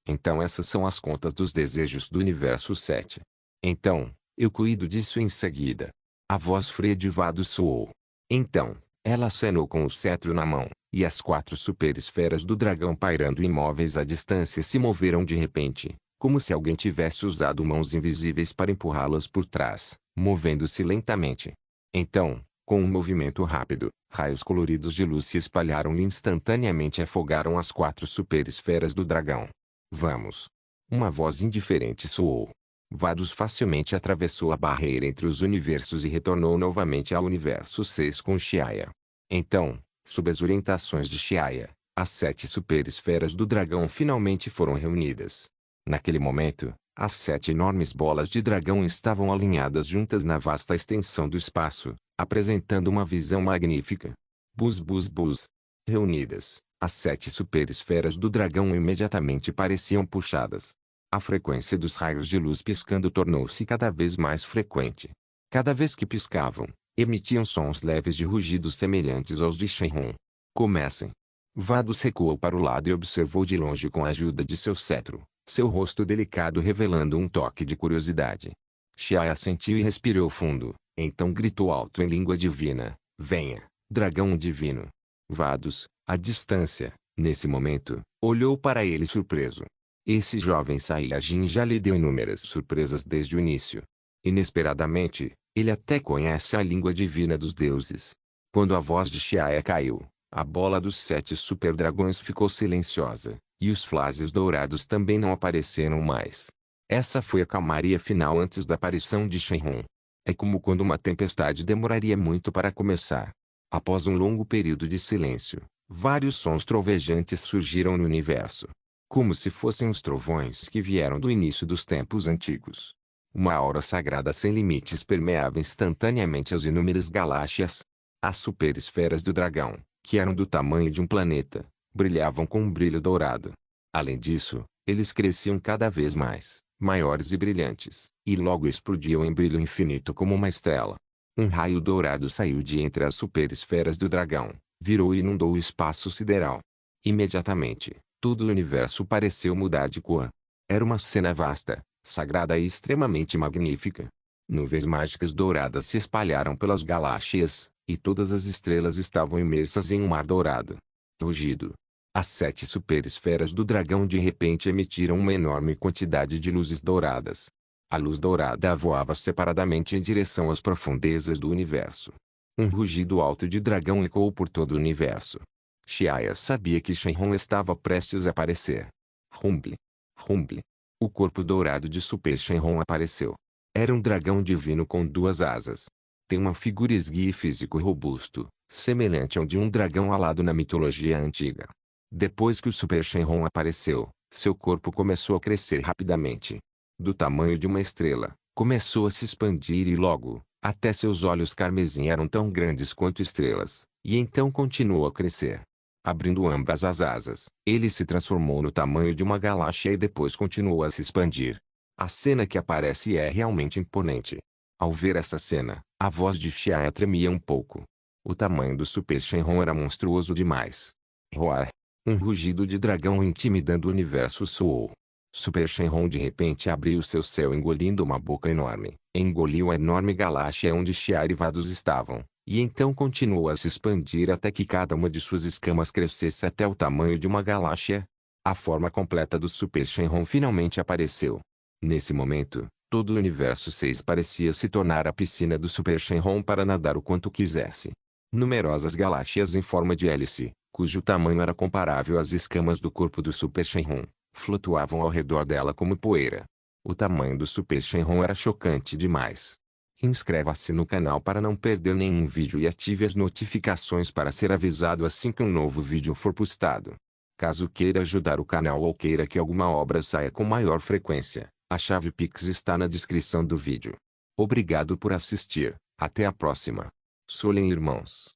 Então essas são as contas dos desejos do universo 7. Então, eu cuido disso em seguida. A voz fria de Vados soou. Então, ela acenou com o cetro na mão, e as 4 superesferas do dragão pairando imóveis à distância se moveram de repente, como se alguém tivesse usado mãos invisíveis para empurrá-las por trás, movendo-se lentamente. Então, com um movimento rápido, raios coloridos de luz se espalharam e instantaneamente afogaram as 4 superesferas do dragão. Vamos. Uma voz indiferente soou. Vados facilmente atravessou a barreira entre os universos e retornou novamente ao universo 6 com Xiaia. Então, sob as orientações de Xiaia, as 7 superesferas do dragão finalmente foram reunidas. Naquele momento, as 7 enormes bolas de dragão estavam alinhadas juntas na vasta extensão do espaço, apresentando uma visão magnífica. Buzz buzz buzz. Reunidas, as 7 superesferas do dragão imediatamente pareciam puxadas. A frequência dos raios de luz piscando tornou-se cada vez mais frequente. Cada vez que piscavam, emitiam sons leves de rugidos semelhantes aos de Shenron. Comecem. Vados recuou para o lado e observou de longe com a ajuda de seu cetro, seu rosto delicado revelando um toque de curiosidade. Xiaia assentiu e respirou fundo, então gritou alto em língua divina, venha, dragão divino. Vados, à distância, nesse momento, olhou para ele surpreso. Esse jovem Saiyajin já lhe deu inúmeras surpresas desde o início. Inesperadamente, ele até conhece a língua divina dos deuses. Quando a voz de Xiaia caiu, a bola dos 7 superdragões ficou silenciosa, e os flashes dourados também não apareceram mais. Essa foi a calmaria final antes da aparição de Shenron. É como quando uma tempestade demoraria muito para começar. Após um longo período de silêncio, vários sons trovejantes surgiram no universo. Como se fossem os trovões que vieram do início dos tempos antigos. Uma aura sagrada sem limites permeava instantaneamente as inúmeras galáxias. As superesferas do dragão, que eram do tamanho de um planeta, brilhavam com um brilho dourado. Além disso, eles cresciam cada vez mais, maiores e brilhantes, e logo explodiam em brilho infinito como uma estrela. Um raio dourado saiu de entre as superesferas do dragão, virou e inundou o espaço sideral. Imediatamente, todo o universo pareceu mudar de cor. Era uma cena vasta, sagrada e extremamente magnífica. Nuvens mágicas douradas se espalharam pelas galáxias, e todas as estrelas estavam imersas em um mar dourado. Rugido. As 7 superesferas do dragão de repente emitiram uma enorme quantidade de luzes douradas. A luz dourada voava separadamente em direção às profundezas do universo. Um rugido alto de dragão ecoou por todo o universo. Xiaoya sabia que Shenron estava prestes a aparecer. Rumble. Rumble. O corpo dourado de Super Shenron apareceu. Era um dragão divino com 2 asas. Tem uma figura esguia e físico robusto, semelhante ao de um dragão alado na mitologia antiga. Depois que o Super Shenron apareceu, seu corpo começou a crescer rapidamente. Do tamanho de uma estrela, começou a se expandir e logo, até seus olhos carmesim eram tão grandes quanto estrelas, e então continuou a crescer. Abrindo ambas as asas, ele se transformou no tamanho de uma galáxia e depois continuou a se expandir. A cena que aparece é realmente imponente. Ao ver essa cena, a voz de Xiaoya tremia um pouco. O tamanho do Super Shenron era monstruoso demais. Roar. Um rugido de dragão intimidando o universo soou. Super Shenron de repente abriu seu céu engolindo uma boca enorme. Engoliu a enorme galáxia onde Xiaoya e Vados estavam, e então continuou a se expandir até que cada uma de suas escamas crescesse até o tamanho de uma galáxia. A forma completa do Super Shenron finalmente apareceu. Nesse momento, todo o universo 6 parecia se tornar a piscina do Super Shenron para nadar o quanto quisesse. Numerosas galáxias em forma de hélice, cujo tamanho era comparável às escamas do corpo do Super Shenron, flutuavam ao redor dela como poeira. O tamanho do Super Shenron era chocante demais. Inscreva-se no canal para não perder nenhum vídeo e ative as notificações para ser avisado assim que um novo vídeo for postado. Caso queira ajudar o canal ou queira que alguma obra saia com maior frequência, a chave Pix está na descrição do vídeo. Obrigado por assistir, até a próxima. Solem irmãos.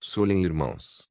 Solem irmãos.